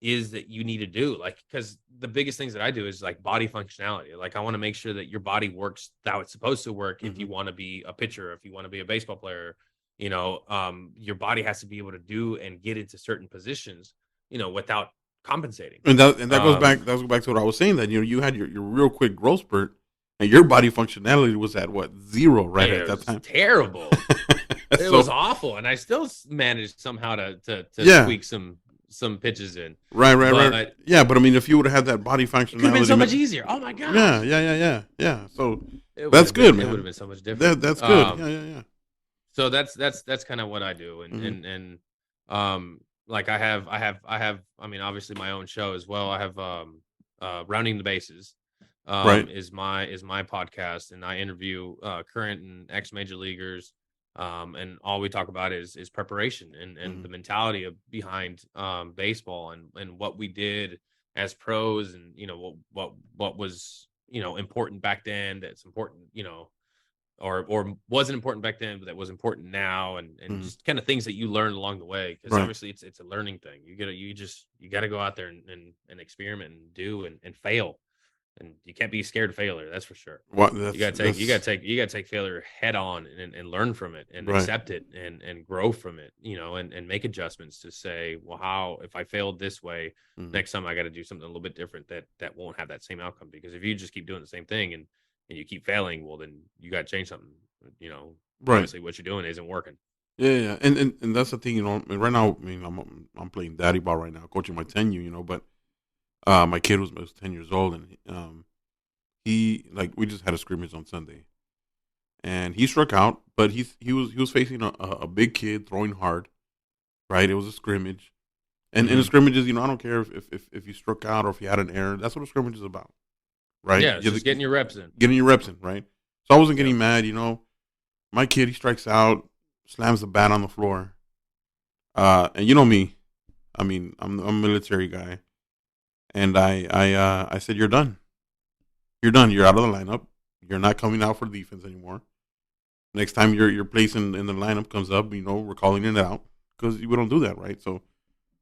is that you need to do. Like, because the biggest things that I do is like body functionality. Like, I want to make sure that your body works how it's supposed to work. If you want to be a pitcher, if you want to be a baseball player, your body has to be able to do and get into certain positions, without compensating. And that goes back to what I was saying, that you had your real quick growth spurt, and your body functionality was at what, 0 right at that time. Terrible. It was awful, and I still managed somehow to squeak some pitches in. Right. Yeah, but I mean, if you would have had that body functionality, it could have been so much easier. Oh my god. Yeah. So that's good, man. It would have been so much different. That's good. Yeah. So that's kind of what I do, and like I have. I mean, obviously my own show as well. I have Rounding the Bases. Right. Is my podcast, and I interview current and ex major leaguers. And all we talk about is preparation and the mentality behind baseball and what we did as pros, and what was important back then, that's important, or wasn't important back then but that was important now, and just kind of things that you learn along the way, because obviously it's a learning thing. You gotta go out there and experiment and do and fail. And you can't be scared of failure. That's for sure. You gotta take failure head on and learn from it, and accept it, and grow from it, and make adjustments to say, well, how, if I failed this way, next time I got to do something a little bit different that won't have that same outcome. Because if you just keep doing the same thing and you keep failing, well, then you got to change something. Obviously what you're doing isn't working. Yeah. And that's the thing, right now, I mean, I'm playing daddy ball right now, coaching my 10U, but my kid was 10 years old, and we just had a scrimmage on Sunday, and he struck out, but he was facing a big kid throwing hard, right? It was a scrimmage, and in the scrimmages, I don't care if you struck out or if you had an error. That's what a scrimmage is about, right? Yeah, just getting your reps in. Right? So I wasn't getting mad, My kid, he strikes out, slams the bat on the floor, and you know me, I mean, I'm a military guy. And I said, you're done. You're done. You're out of the lineup. You're not coming out for defense anymore. Next time your place in the lineup comes up, we're calling it out, because we don't do that, right? So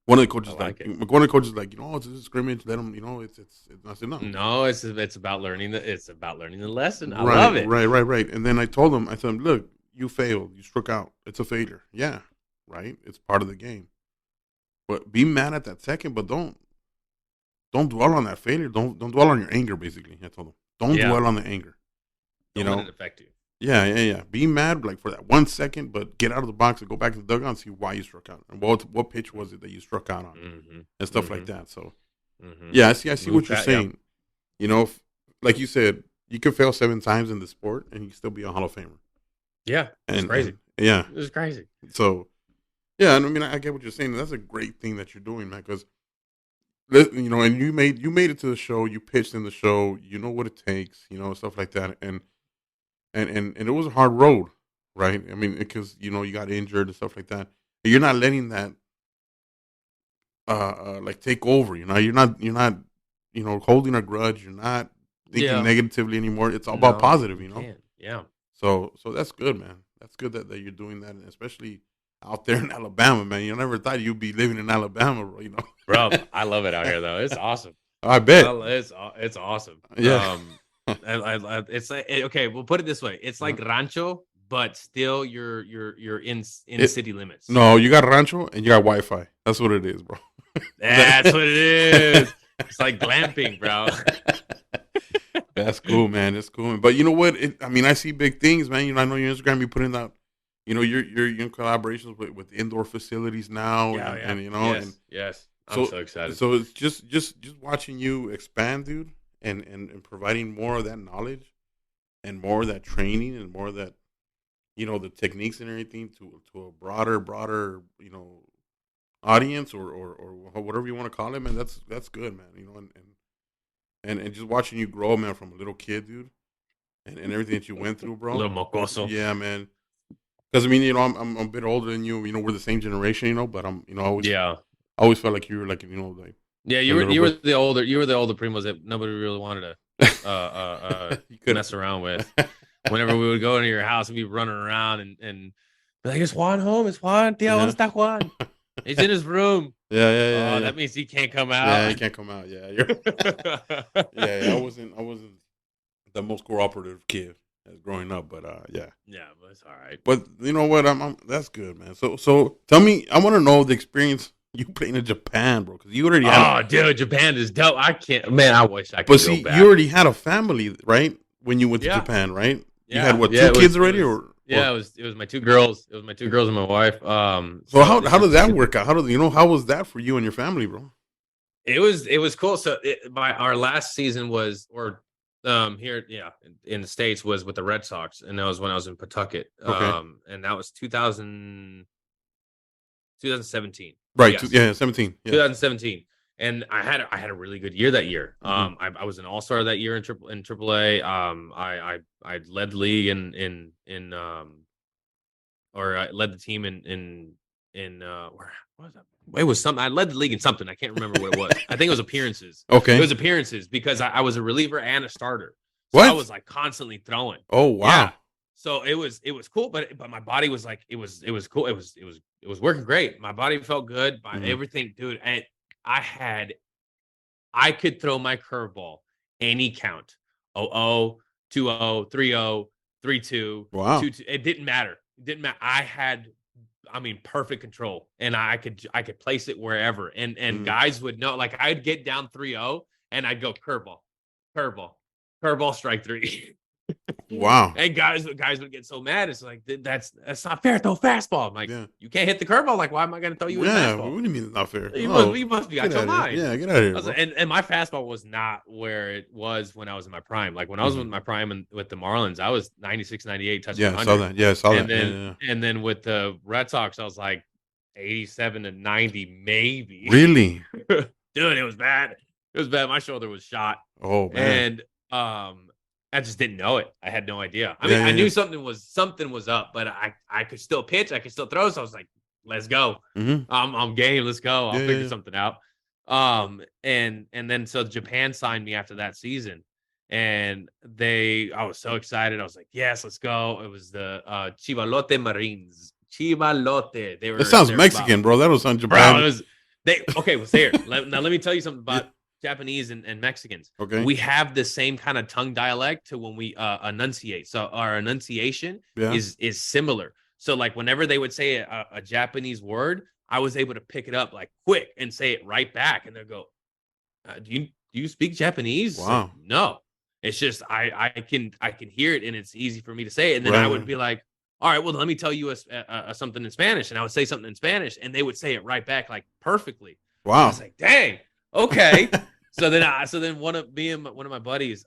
one of the coaches it's a scrimmage. Let them, it's. I said no. No, it's about learning the lesson. I love it. Right. And then I told him, I said, look, you failed. You struck out. It's a failure. Yeah, right. It's part of the game. But be mad at that second, but don't dwell on that failure. Don't dwell on your anger, basically. I told him. Don't dwell on the anger. Don't let it affect you. Yeah. Be mad like for that 1 second, but get out of the box and go back to the dugout and see why you struck out. And what pitch was it that you struck out on? And stuff like that. So, I see what you're saying. Like you said, you could fail 7 times in the sport and you can still be a Hall of Famer. Yeah, it's crazy. It's crazy. So, yeah, and I mean, I get what you're saying. That's a great thing that you're doing, man, because and you made it to the show. You pitched in the show. You know what it takes. Stuff like that. And it was a hard road, right? I mean, because you got injured and stuff like that. But you're not letting that like take over. You're not holding a grudge. You're not thinking negatively anymore. It's all about positive. Yeah. So that's good, man. That's good that you're doing that, and especially out there in Alabama, man. You never thought you'd be living in Alabama, Bro, I love it out here, though. It's awesome. I bet. It's awesome. Yeah. It's like, okay, we'll put it this way. It's like rancho, but still you're in city limits. No, you got rancho and you got Wi-Fi. That's what it is, bro. That's what it is. It's like glamping, bro. That's cool, man. That's cool. But you know what? I see big things, man. I know your Instagram, you putting out, you're in collaborations with indoor facilities now. Yes. I'm so excited. So it's just watching you expand, dude, and providing more of that knowledge and more of that training and more of that, the techniques and everything to a broader, audience or whatever you want to call it, man. That's good, man. And just watching you grow, man, from a little kid, dude, and everything that you went through, bro. Little mocoso. Yeah, man. Because I'm a bit older than you. We're the same generation, but I'm, always. Yeah. I always felt like you were like like Yeah, a little you were bit. the older primos that nobody really wanted to You could mess around with. Whenever we would go into your house, we'd be running around and be like, "Is Juan home? Is Juan? Tia, ¿dónde está Juan? He's in his room." Oh, Yeah. that means he can't come Yeah, out. he can't come out. Yeah, yeah. I wasn't the most cooperative kid as growing up, but yeah. Yeah, but it's all right. But you know what? I'm that's good, man. So tell me, I want to know the experience you playing in Japan, bro, because you already had. Oh, dude, Japan is dope. I can't, man. I wish I could But go see, back. you already had a family, right? When you went to Yeah, Japan, right? You yeah, had what, yeah. two kids already, or Yeah, it was my two girls. It was my two girls and my wife. so So how does that work out? How does how was that for you and your family, bro? it was cool. So our last season was here in the States was with the Red Sox, and that was when I was in Pawtucket. Okay, And that was 2017. right? Yes, Yeah, 17. Yeah. 2017. And I had a really good year that year. Mm-hmm. I was an all-star that year in AAA. I led the league or I led the team in where what was that? It was something. I led the league in something. I can't remember what it was. I think it was appearances. Okay. It was appearances because I was a reliever and a starter. So What? I was like constantly throwing. Oh wow. Yeah. So it was cool, but my body was like it was cool. It was working great. My body felt good. Everything, dude. And I could throw my curveball any count. 0-0, 2-0, 3-0, 3-2, Wow. 2-2. It didn't matter. It didn't matter. I had perfect control, and I could place it wherever. And guys would know, like I'd get down 3-0 and I'd go curveball, curveball, curveball, strike three. Wow. And guys would get so mad. It's like that's not fair. Throw fastball. I'm like, you can't hit the curveball. Like, why am I going to throw you a fastball? What do you mean it's not fair? You must be out your mind. Yeah, get out of here. Bro. And my fastball was not where it was when I was in my prime. Like when I was in my prime and with the Marlins, I was 96, 98, touching 100. I saw that. Yeah, I saw and that. Then, and then with the Red Sox, I was like 87 to 90, maybe. Really? Dude, it was bad. It was bad. My shoulder was shot. Oh man. And I just didn't know it. I had no idea. I mean, I knew something was up, but I could still pitch. I could still throw. So I was like, let's go. I'm game. Let's go. I'll figure something out. And then so Japan signed me after that season, and I was so excited. I was like, yes, let's go. It was the Chivalote Marines. Chivalote. That sounds Mexican, bro. That was on Japan. Bro, okay, well, here. Now let me tell you something about Japanese and Mexicans. Okay. We have the same kind of tongue dialect to when we enunciate. So our enunciation is similar. So like whenever they would say a Japanese word, I was able to pick it up like quick and say it right back. And they'll go, do you speak Japanese? Wow. Like, no. It's just I can hear it and it's easy for me to say it. And then I would be like, all right, well, let me tell you something in Spanish. And I would say something in Spanish and they would say it right back like perfectly. Wow. I was like, dang. Okay. So then one of my buddies,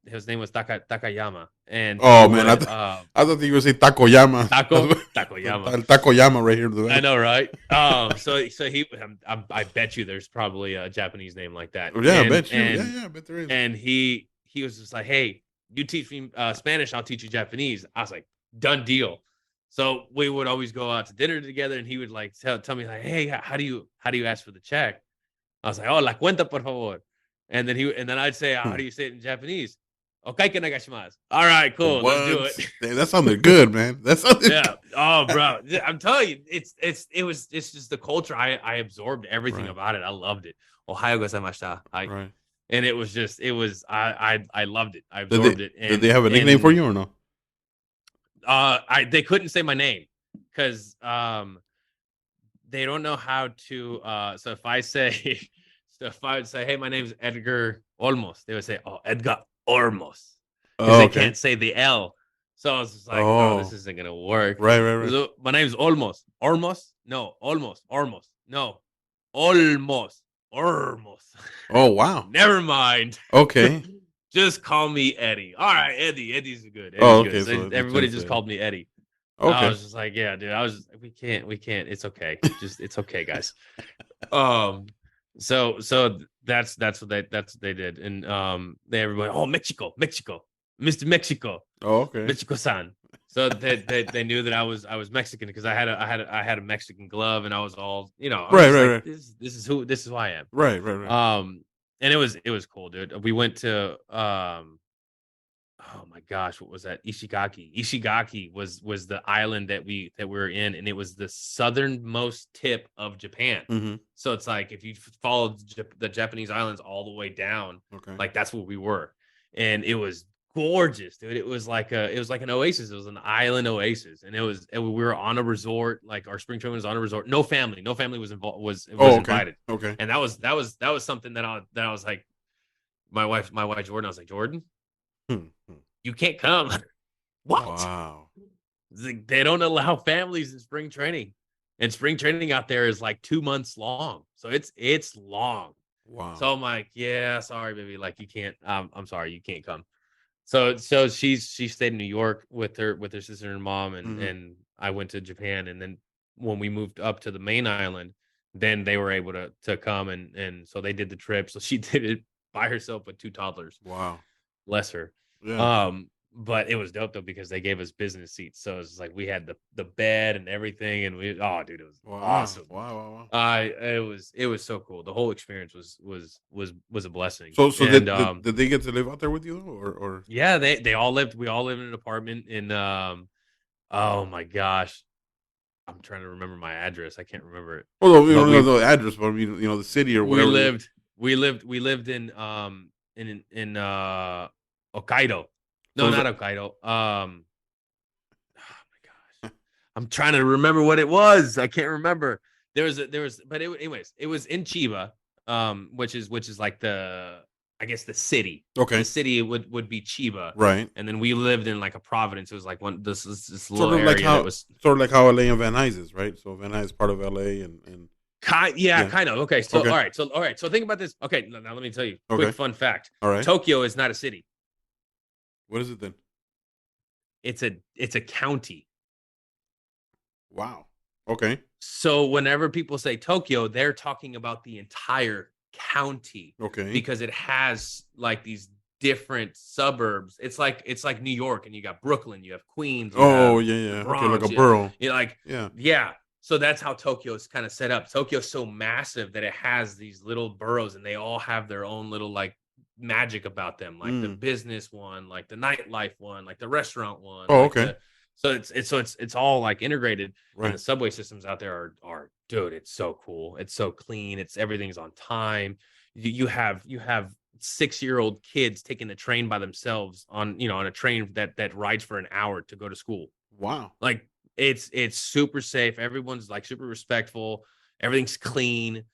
his name was Takayama, and man, I thought you would say Takoyama. Takoyama, Takoyama right here. I know, right? So he, I bet you there's probably a Japanese name like that. Yeah, I bet you. I bet there is. And he was just like, hey, you teach me Spanish, I'll teach you Japanese. I was like, done deal. So we would always go out to dinner together, and he would like tell me like, hey, how do you ask for the check? I was like, oh, la cuenta, por favor. And then I'd say, how do you say it in Japanese? Okay, que negashimasu. All right, cool. Let's do it. Damn, that sounded good, man. That sounded good. Oh, bro. I'm telling you, it's just the culture. I absorbed everything about it. I loved it. Ohayou gozaimashita. Right. And it was I loved it. I absorbed it. Did they have a nickname for you or no? They couldn't say my name because they don't know how to so if I would say, hey, my name is Edgar Olmos, they would say, oh, Edgar Olmos, because they can't say the L. So I was just like, oh, this isn't gonna work. Right. So my name is Olmos. No, Olmos. Oh wow. Never mind. Okay. Just call me Eddie. All right, Eddie. Eddie's good. Okay. So everybody just called me Eddie. Okay. I was just like, yeah, dude. I was just, we can't. It's okay. It's okay, guys. So that's what they did, and everybody, oh, Mexico, Mr. Mexico. Oh, okay. Mexico-san. So that they knew that I was Mexican because I had a Mexican glove and I was all I was Right, just right, like right, this is who I am. right, right, right. And it was cool, dude. We went to oh my gosh, what was that? Ishigaki. Ishigaki was the island that we were in, and it was the southernmost tip of Japan. Mm-hmm. So it's like if you followed the Japanese islands all the way down, Okay. like that's where we were, and it was gorgeous, dude. It was like an oasis. It was an island oasis, and we were on a resort. Like our spring training was on a resort. No family was involved. Was Oh, okay. invited, Okay. and that was something that I was like, my wife Jordan. I was like, Jordan, Hmm. you can't come. What? Wow. Like, they don't allow families in spring training, and spring training out there is like 2 months long, so it's long. Wow. So I'm like, yeah, sorry, baby, like you can't. I'm sorry, you can't come. So she stayed in New York with her sister and mom, and Mm-hmm. I went to Japan, and then when we moved up to the main island, then they were able to come, and so they did the trip. So she did it by herself with two toddlers. Wow. Bless her. Yeah. But it was dope though because they gave us business seats, so it's like we had the bed and everything, and dude, it was Wow. awesome. Wow. Wow. Wow. It was so cool. The whole experience was a blessing. So And did they get to live out there with you or? yeah, they all lived. We all lived in an apartment in oh my gosh, I'm trying to remember my address. I can't remember it. Well, no, we But don't know the address, but I mean, the city or we whatever. lived in Hokkaido. So No, not Hokkaido. Oh my gosh, I'm trying to remember what it was. I can't remember. But anyways, it was in Chiba, which is like I guess the city. Okay. The city would be Chiba, Right. and then we lived in like a province. It was like this little Sort of like area how that was LA and Van Nuys is, right? So Van Nuys is part of LA and yeah, kind of. Okay, so Okay. all right. So think about this. Okay, now let me tell you. Okay. Quick fun fact. All right. Tokyo is not a city. What is it then? It's a county. Wow. Okay. So whenever people say Tokyo, they're talking about the entire county Okay. because it has like these different suburbs. It's like New York, and you got Brooklyn, you have Queens. Oh yeah. Bronx, Okay, like a borough. Yeah. So that's how Tokyo is kind of set up. Tokyo's so massive that it has these little boroughs, and they all have their own little like magic about them, like the business one, like the nightlife one, like the restaurant one. Oh, like okay. It's all like integrated. Right. And the subway systems out there are dude, it's so cool. It's so clean. Everything's on time. You have 6-year-old kids taking the train by themselves on a train that rides for an hour to go to school. Wow. Like it's super safe. Everyone's like super respectful. Everything's clean.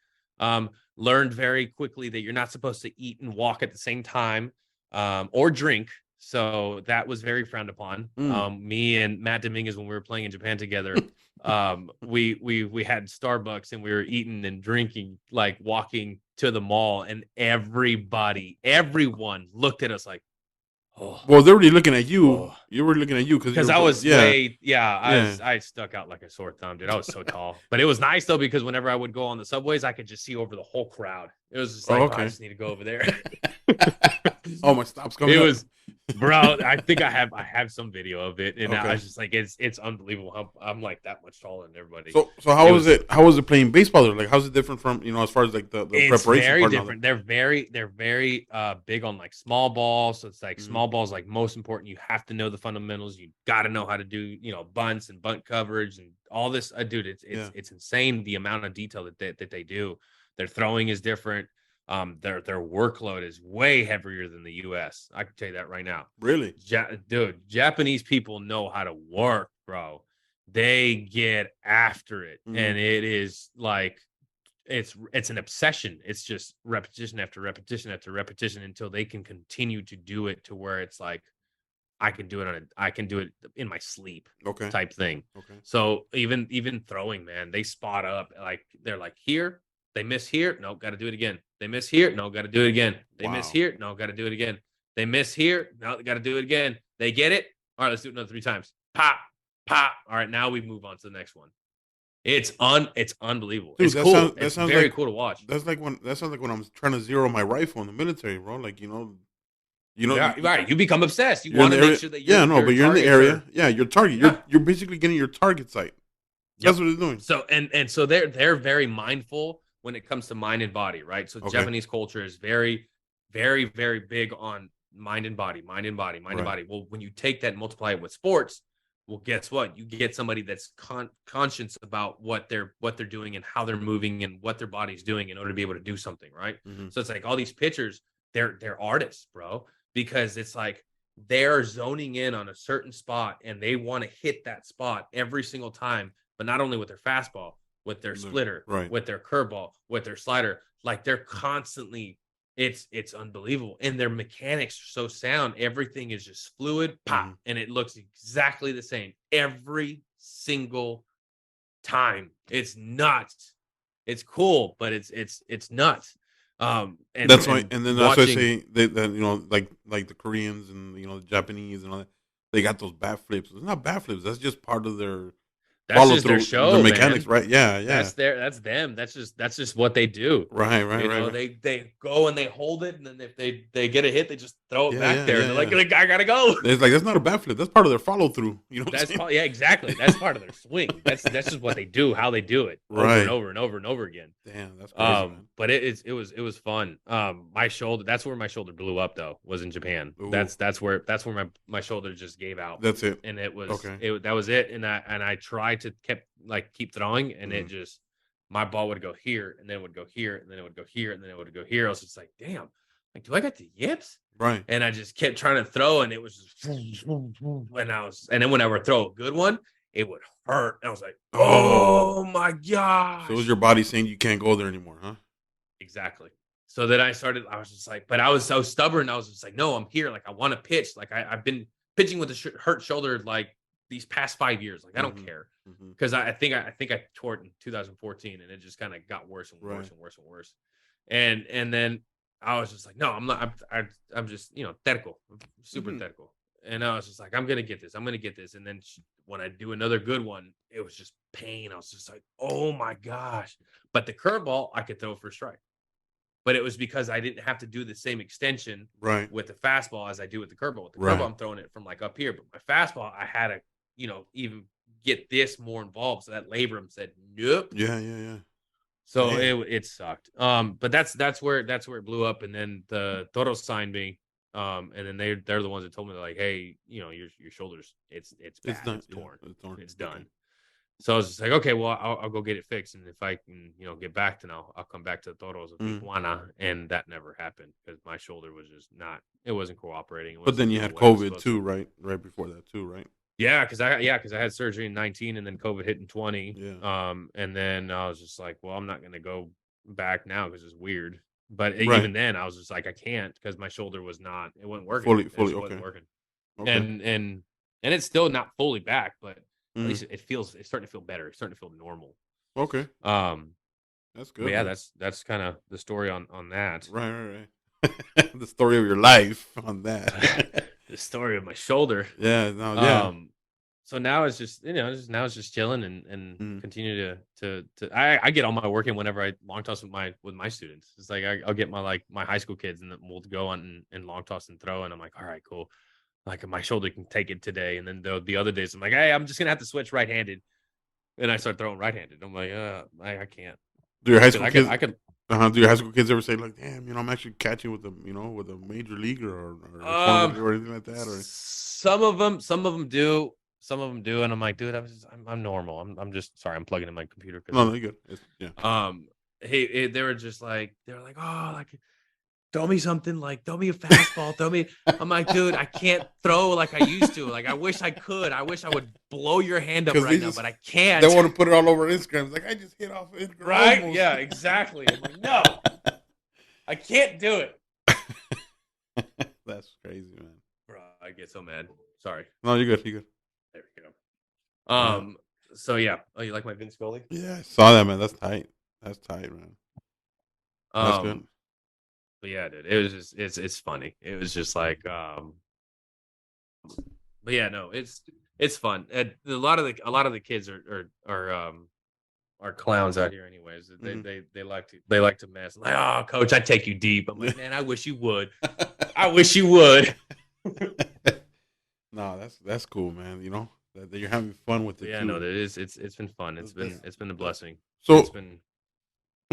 Learned very quickly that you're not supposed to eat and walk at the same time, or drink. So that was very frowned upon. Me and Matt Dominguez, when we were playing in Japan together, we had Starbucks and we were eating and drinking, like walking to the mall, and everyone looked at us like, oh. Well, they're already looking at you. Oh. You were looking at you because I was I stuck out like a sore thumb, dude. I was so tall, but it was nice though because whenever I would go on the subways, I could just see over the whole crowd. It was just like, I just need to go over there. Oh, my stop's coming. It was, bro. I think I have some video of it, and I was just like, it's unbelievable how I'm like that much taller than everybody. So how was it? How was it playing baseball there? Like, how's it different from as far as like the it's preparation? Very part different. They're very big on like small ball. So it's like small ball is like most important. You have to know the fundamentals. You got to know how to do bunts and bunt coverage and all this. Dude, it's insane the amount of detail that they do. Their throwing is different. Their workload is way heavier than the U.S. I can tell you that right now. Really, dude, Japanese people know how to work, bro. They get after it, and it is like it's an obsession. It's just repetition after repetition after repetition until they can continue to do it to where it's like I can do it in my sleep, type thing. Okay. So even throwing, man, they spot up like they're like here. They miss here. No, got to do it again. They miss here. No, got to do it again. They miss here. No, got to do it again. They miss here. No, got to do it again. They get it. All right, let's do it another 3 times. Pop, pop. All right, now we move on to the next one. It's unbelievable. Dude, it's cool. It's very cool to watch. That sounds like when I'm trying to zero my rifle in the military, bro. Like, you You know, Yeah, right. You become obsessed. You you're in want the to make area. sure that Yeah, no, but you're in the area. Yeah, your target. Yeah. You're basically getting your target site. Yep. That's what it's doing. So and so they're very mindful when it comes to mind and body, right? So Okay. Japanese culture is very, very, very big on mind and body, mind and body, mind and Right. body. Well, when you take that and multiply it with sports, well, guess what? You get somebody that's conscious about what they're doing and how they're moving and what their body's doing in order to be able to do something, right? Mhm. So it's like all these pitchers, they're artists, bro, because it's like they're zoning in on a certain spot and they want to hit that spot every single time, but not only with their fastball, with their splitter, Right. with their curveball, with their slider. Like they're constantly, it's unbelievable. And their mechanics are so sound. Everything is just fluid, pop, and it looks exactly the same every single time. It's nuts. It's cool, but it's nuts. And That's why, and then that's why I watching, say that you know, like the Koreans and you know the Japanese and all that, they got those bat flips. It's not bat flips. That's just part of their that's follow just their through, their show, mechanics, man. right? Yeah, yeah. That's them. That's just what they do. Right, right, You right, know, right. they go and they hold it, and then if they get a hit, they just throw it Yeah, back yeah, there, yeah, and they're like, yeah. I gotta go. It's like that's not a bat flip. That's part of their follow through. You know what I'm That's saying? part, yeah, exactly. That's part of their swing. That's just what they do, how they do it over and Right. over and over and over again. Damn, that's crazy, man. But it was fun. My shoulder, that's where my shoulder blew up though, was in Japan. Ooh. That's where my shoulder just gave out. That's it. And it was Okay. that was it. And I tried to keep throwing, and it just, my ball would go here, and then it would go here, and then it would go here, and then it would go here. I was just like, damn, like, do I got the yips? Right. And I just kept trying to throw, and it was just and then when I would throw a good one, it would hurt. And I was like, oh my gosh. So it was your body saying you can't go there anymore, huh? Exactly. So then I was just like, but I was so stubborn. I was just like, no, I'm here. Like, I want to pitch. Like, I've been pitching with a hurt shoulder like these past 5 years. Like, I don't care. Because I think I tore it in 2014, and it just kind of got worse and worse and worse and worse. And then I was just like, no, I'm not. I'm just, terco, super terco. And I was just like, I'm gonna get this. I'm gonna get this. And then when I do another good one, it was just pain. I was just like, oh my gosh. But the curveball I could throw for a strike. But it was because I didn't have to do the same extension with the fastball as I do with the curveball. With the curveball, I'm throwing it from like up here. But my fastball, I had to, even get this more involved. So that labrum said, nope. Yeah. So it sucked. But that's where it blew up. And then the Toros signed me. And then they're the ones that told me, they're like, hey, your shoulders, it's bad. It's torn. It's done. Okay. So I was just like, okay, well, I'll go get it fixed. And if I can, get back, then I'll come back to the Toros of Tijuana. And that never happened because my shoulder was just it wasn't cooperating. But then you had COVID too, right? Right before that too, right? Yeah, because I had surgery in 19 and then COVID hit in 20. Yeah. And then I was just like, well, I'm not going to go back now because it's weird. But even then, I was just like, I can't, because my shoulder it wasn't working. Fully, okay. Wasn't working. Okay. And it's still not fully back, but at least it's starting to feel better. It's starting to feel normal. Okay. That's good. Yeah, that's kind of the story on that. Right. The story of your life on that. The story of my shoulder. Yeah. No. Yeah. So now it's just, it's just chilling and continue to I get all my work in whenever I long toss with my students. It's like I'll get my high school kids, and then we'll go on and long toss and throw, and I'm like, all right, cool. Like, my shoulder can take it today, and then the other days I'm like, hey, I'm just gonna have to switch right-handed, and I start throwing right-handed. I'm like, I can't. Do your high school kids? I could. Do your high school kids ever say like, damn, I'm actually catching with with a major leaguer or anything like that? Or some of them do. Some of them do, and I'm like, dude, I'm normal. I'm just sorry. I'm plugging in my computer. No, you're good. Yeah. They were like, oh, like, throw me something, like, throw me a fastball, throw me. I'm like, dude, I can't throw like I used to. Like, I wish I could. I wish I would blow your hand up right now, but I can't. They want to put it all over Instagram. It's like, I just hit off Edgar right? Olmos. Yeah, exactly. I'm like, no, I can't do it. That's crazy, man. Bro, I get so mad. Sorry. No, you're good. You're good. There we go. So yeah. Oh, you like my Vince Scully? Yeah, I saw that, man. That's tight. That's tight, man. That's good. But yeah, dude, it was just it's funny. It was just like but yeah, no, it's fun. And a lot of the kids are clowns out here anyways. They like to mess. Like, oh, coach, I take you deep. I'm like, man, I wish you would. I wish you would. No, that's cool, man. You know that you're having fun with it Yeah, no, too. it is. It's been fun. It's been a That- blessing. It's so been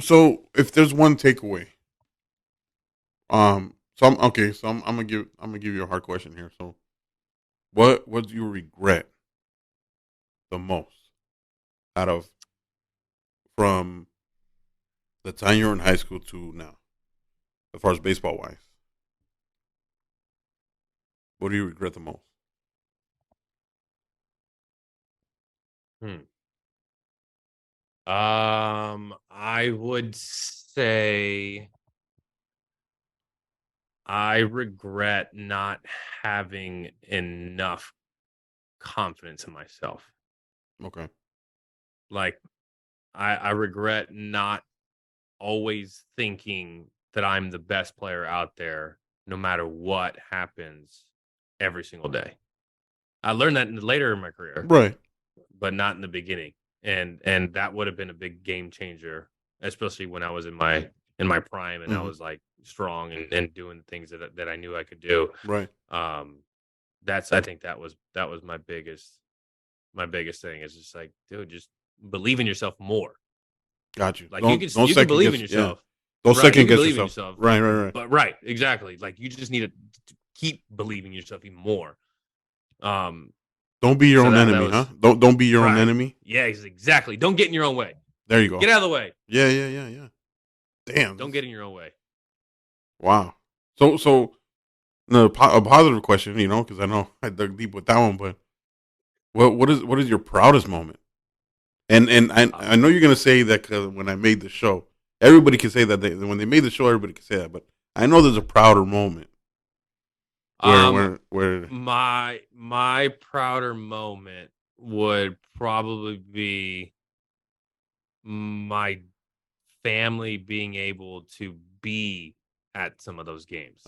so if there's one takeaway, so I'm okay. So I'm gonna give you a hard question here. So what do you regret the most out of from the time you were in high school to now, as far as baseball wise? What do you regret the most? hmm. I would say I regret not having enough confidence in myself. Okay. Like I regret not always thinking that I'm the best player out there no matter what happens every single day. I learned that later in my career, Right. but not in the beginning. And that would have been a big game changer, especially when I was in my prime and I Mm-hmm. was like strong and doing things that I knew I could do. Right. Um that's I think that was my biggest thing is just like, dude, just believe in yourself more. Got you. Like Don't you can second believe in guess. Yeah. yourself. Don't Right. You second can guess believe in yourself. yourself. Right. Right. Right. But right, exactly. Like you just need to keep believing in yourself even more. Um Don't be your so own that enemy, huh? was Don't be your own right. enemy. Yeah, exactly. Don't get in your own way. There you go. Get out of the way. Yeah. Yeah. Yeah. Yeah. Damn. Don't get in your own way. Wow. So no, a positive question, you know, because I know I dug deep with that one. But what is your proudest moment? And Uh, I know you're gonna say that because when I made the show, everybody can say that when they made the show, everybody can say that. But I know there's a prouder moment Um, where my prouder moment would probably be my family being able to be at some of those games.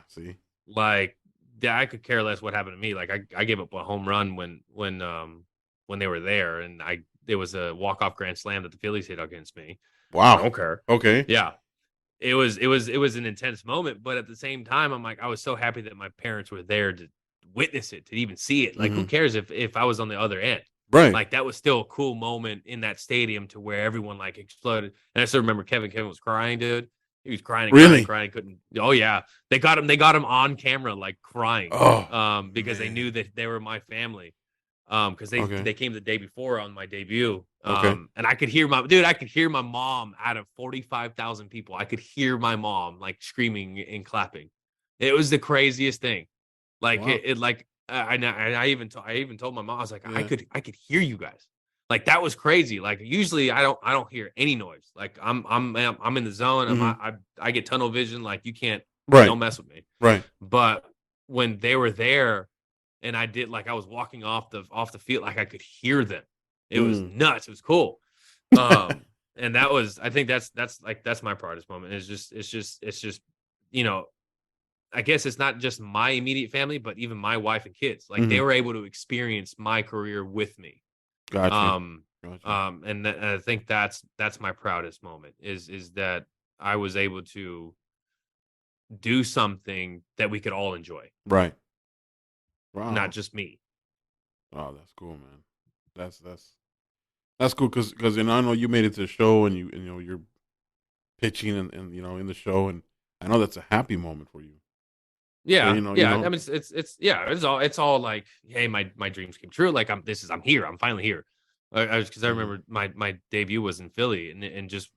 see. Like, yeah, I could care less what happened to me. Like, I gave up a home run when they were there, and I it was a walk off grand slam that the Phillies hit against me. I Wow. don't care. Okay. Yeah, it was an intense moment, but at the same time, I'm like, I was so happy that my parents were there to witness it, to even see it. Like, who Mm-hmm. cares if I was on the other end? Right. Like, that was still a cool moment in that stadium to where everyone like exploded. And I still remember Kevin was crying, dude. He was crying and crying and Really. crying. Couldn't. Oh yeah, they got him on camera like crying, Oh because they knew man. that they were my family. Because Okay. they came the day before on my debut. Okay. And I could hear my mom out of 45,000 people. I could hear my mom like screaming and clapping. It was the craziest thing. Like Wow. it like I even told my mom, I was like, Yeah. I could hear you guys. Like that was crazy. Like usually I don't hear any noise. Like I'm in the zone. Mm-hmm. I get tunnel vision. Like you can't Right. don't mess with me. Right. But when they were there and I did like I was walking off the field, like I could hear them. It was Mm. nuts. It was cool. And that was I think that's my proudest moment. It's just you know, I guess it's not just my immediate family, but even my wife and kids. Like Mm-hmm. they were able to experience my career with me. Got you. Um, Got you. and I think that's my proudest moment is that I was able to do something that we could all enjoy, Right. not Wow. just me. Oh, that's cool, man. That's cool because I know you made it to the show and you know you're pitching and you know in the show and I know that's a happy moment for you. So Yeah, you yeah. I know. mean, it's yeah. It's all like, hey, my dreams came true. Like I'm here. I'm finally here. Because I Mm-hmm. remember my debut was in Philly, and just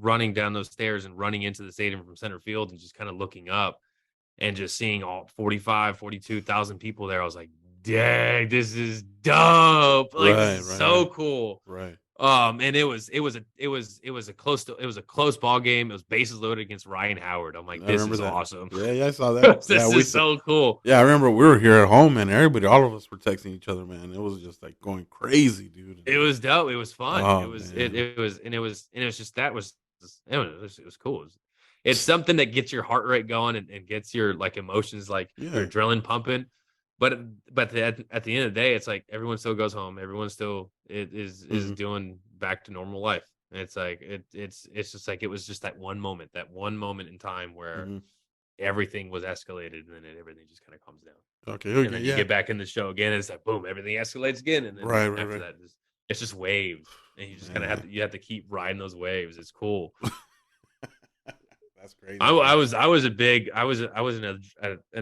running down those stairs and running into the stadium from center field, and just kind of looking up and just seeing all 42,000 people there. I was like, dang, this is dope. Like this Right. is Right. Right. so cool. Right. And it was a close ball game. It was bases loaded against Ryan Howard. I'm like, I this remember is that. awesome. Yeah. Yeah. I saw that. Yeah. This is so cool. Yeah. I remember we were here at home and everybody, all of us were texting each other, man. It was just like going crazy, dude. It was dope. It was fun. Oh man. It was just it was cool. It's something that gets your heart rate going and gets your like emotions like your Yeah. adrenaline pumping. But at the end of the day, it's like everyone still goes home. Everyone still is Mm-hmm. doing back to normal life. And it's like it's just like it was just that one moment in time where Mm-hmm. everything was escalated, and then everything just kind of calms down. Okay, And okay, then you yeah. get back in the show again, and it's like boom, everything escalates again, and then Right, right, after right. that, it's just waves, and you just kind of Man. have to keep riding those waves. It's cool. That's crazy, man. I was an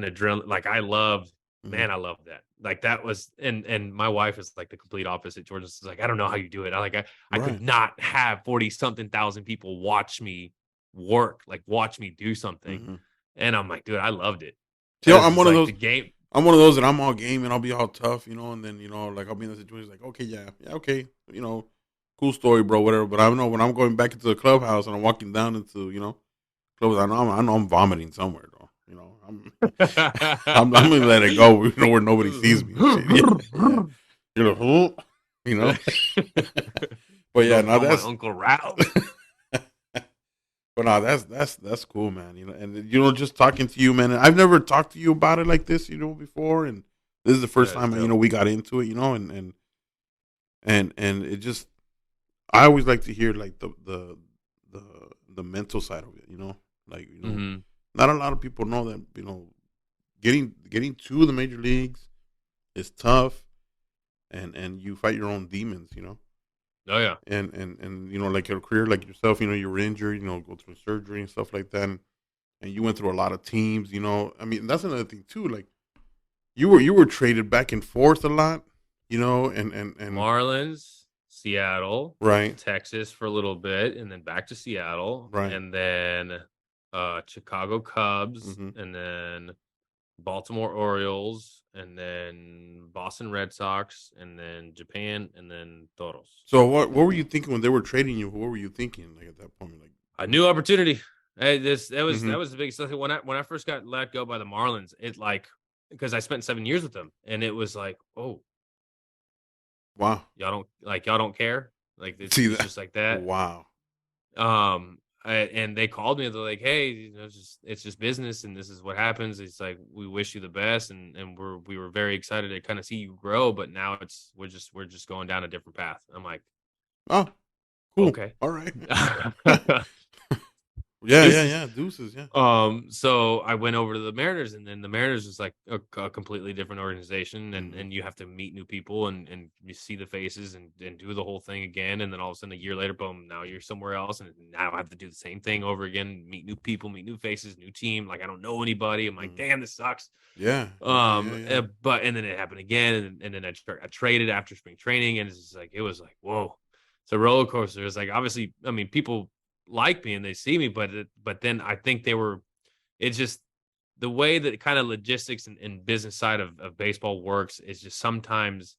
adrenaline, like I loved, Mhm. man, I loved that. Like that was, and my wife is like the complete opposite. Jordan's like, I don't know how you do it. I could Right. not have 40 something thousand people watch me work, like watch me do something. Mhm. And I'm like, dude, I loved it. See, It was I'm just one of like those. the game. I'm one of those that I'm all game and I'll be all tough, and then like I'll be in the situation like, okay, yeah, yeah, okay, cool story, bro, whatever. But I know when I'm going back into the clubhouse and I'm walking down into clubs, I know I'm vomiting somewhere, though. I'm I'm gonna let it go, where nobody sees me and shit. Yeah, yeah. You know. But yeah, Don't now call my that's. Uncle Ralph. But no, that's cool, man. And just talking to you, man. And I've never talked to you about it like this, before, and this is the first Yeah, it's time dope. we got into it, and it just I always like to hear like the the mental side of it, like Mm-hmm. not a lot of people know that getting to the major leagues is tough, and you fight your own demons. Oh yeah. And like your career, like yourself, you were injured, go through surgery and stuff like that, and you went through a lot of teams. I mean, that's another thing too. Like you were traded back and forth a lot, and Marlins, Seattle, right, Texas for a little bit, and then back to Seattle, right, and then Chicago Cubs, hmm and then Baltimore Orioles, and then Boston Red Sox, and then Japan, and then Toros. So what were you thinking when they were trading you? What were you thinking like at that point? Like, A new opportunity. Hey, that was hmm the biggest thing when I first got let go by the Marlins. It like because I spent 7 years with them, and it was like, oh, wow, y'all don't care, like see it's that? just like that. Wow, And they called me. They're like, "Hey, it's just business, and this is what happens. It's like we wish you the best, and we were very excited to kind of see you grow, but now we're just going down a different path." I'm like, oh, cool, okay. all right, yeah, yeah, Deuces. yeah, deuces, yeah, So I went over to the Mariners, and then the Mariners is like a completely different organization, hmm and you have to meet new people and you see the faces and do the whole thing again, and then all of a sudden a year later, boom, now you're somewhere else, and now I have to do the same thing over again, meet new people, meet new faces, new team. Like I don't know anybody. I'm like, hmm damn, this sucks. yeah, yeah, yeah, yeah. But and then it happened again, and then I traded after spring training, and it's just like it was like whoa, it's a roller coaster. It's like obviously, I mean, people like me and they see me, but then I think it's just the way that kind of logistics and business side of baseball works is just sometimes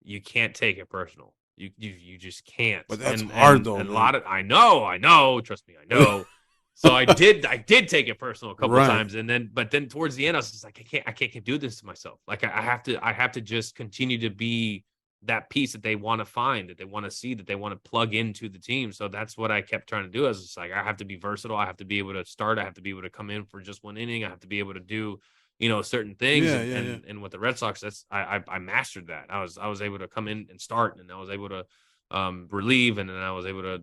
you can't take it personal. You just can't. But that's hard And though, a man. lot of I know, trust me, I know. So I did take it personal a couple of Right. times, and then towards the end I was just like I can't do this to myself. Like I have to just continue to be that piece that they want to find, that they want to see, that they want to plug into the team. So that's what I kept trying to do. I was just like, I have to be versatile. I have to be able to start. I have to be able to come in for just one inning. I have to be able to do, certain things. Yeah, yeah, yeah. And with the Red Sox, that's I mastered that. I was able to come in and start, and I was able to relieve, and then I was able to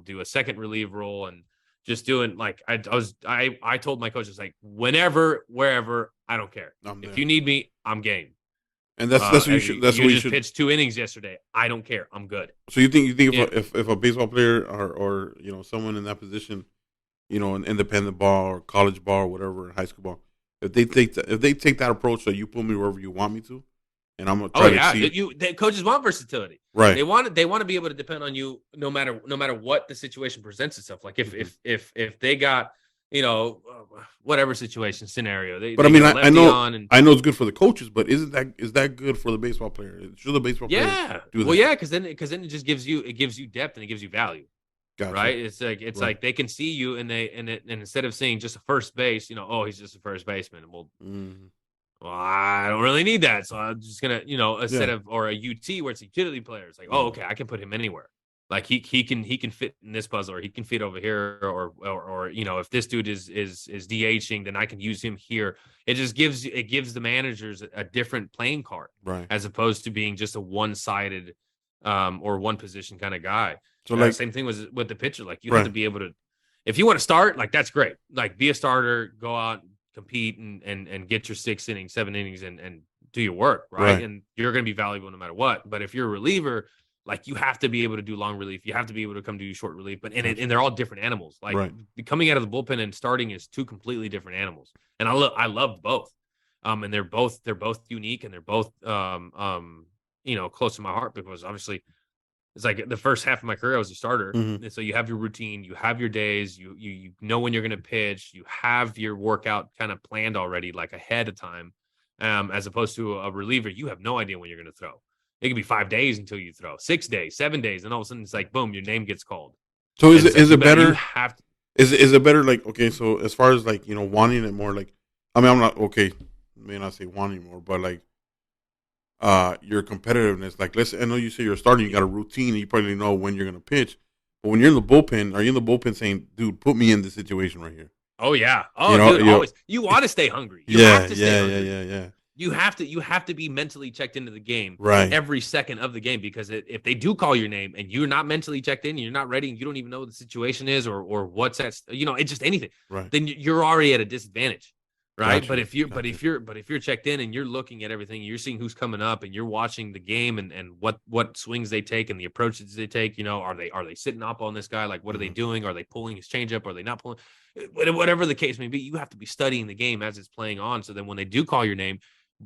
do a second relief role and just doing like I told my coaches like whenever wherever I don't care I'm if there. you need me I'm game. And that's what you should. That's You what you just should. pitched 2 innings yesterday. I don't care. I'm good. So you think It, if a baseball player or someone in that position, an independent ball or college ball or whatever, high school ball, if they take that approach, so you put me wherever you want me to, and I'm gonna oh try to yeah, exceed. the coaches want versatility. Right. They want to be able to depend on you no matter what the situation presents itself. Like Mhm. if they got whatever situation scenario But I they mean, get a I lefty know on and I know it's good for the coaches, but is that good for the baseball player? Should the baseball player yeah, do well that? yeah, because then it just gives you depth and it gives you value. Gotcha. Right? It's Right. like they can see you and instead of seeing just a first base, oh, he's just a first baseman. Mhm. Well, I don't really need that. So I'm just gonna, instead Yeah. of or a UT where it's a utility player, it's like, oh, Yeah. okay, I can put him anywhere. Like he can fit in this puzzle, or he can fit over here, or if this dude is DHing, then I can use him here. It gives the managers a different playing card Right. as opposed to being just a one sided or one position kind of guy. So like Same thing with the pitcher. Like you have to right. be able to, if you want to start, like that's great. Like be a starter, go out, compete and get your 6 innings, 7 innings, and do your work, right? Right. And you're going to be valuable no matter what. But if you're a reliever, like you have to be able to do long relief, you have to be able to come do short relief. But and they're all different animals. Like Right. coming out of the bullpen and starting is two completely different animals. And I love both. And they're both unique, and they're both close to my heart, because obviously it's like the first half of my career I was a starter. Mm-hmm. And so you have your routine, you have your days, you know when you're going to pitch, you have your workout kind of planned already, like ahead of time. As opposed to a reliever, you have no idea when you're going to throw. It could be 5 days until you throw, 6 days, 7 days, and all of a sudden it's like boom, your name gets called. So is it better? You have to, is it better? Like, okay, so as far as like wanting it more, like, I mean, I'm not okay. May not say wanting more, but like your competitiveness. Like, I know you say you're starting, you got a routine, and you probably know when you're gonna pitch. But when you're in the bullpen, are you in the bullpen saying, "Dude, put me in this situation right here"? Oh yeah. Oh, dude, always. You want to stay hungry. You have to stay hungry. Yeah. You have to be mentally checked into the game right every second of the game, because if they do call your name and you're not mentally checked in, you're not ready, and you don't even know what the situation is or what's at, it's just anything. Right. Then you're already at a disadvantage. Right. Gotcha. But if you're checked in and you're looking at everything, you're seeing who's coming up, and you're watching the game and what swings they take and the approaches they take, are they sitting up on this guy? Like, what are they doing? Are they pulling his changeup? Are they not pulling? Whatever the case may be, you have to be studying the game as it's playing on. So then when they do call your name,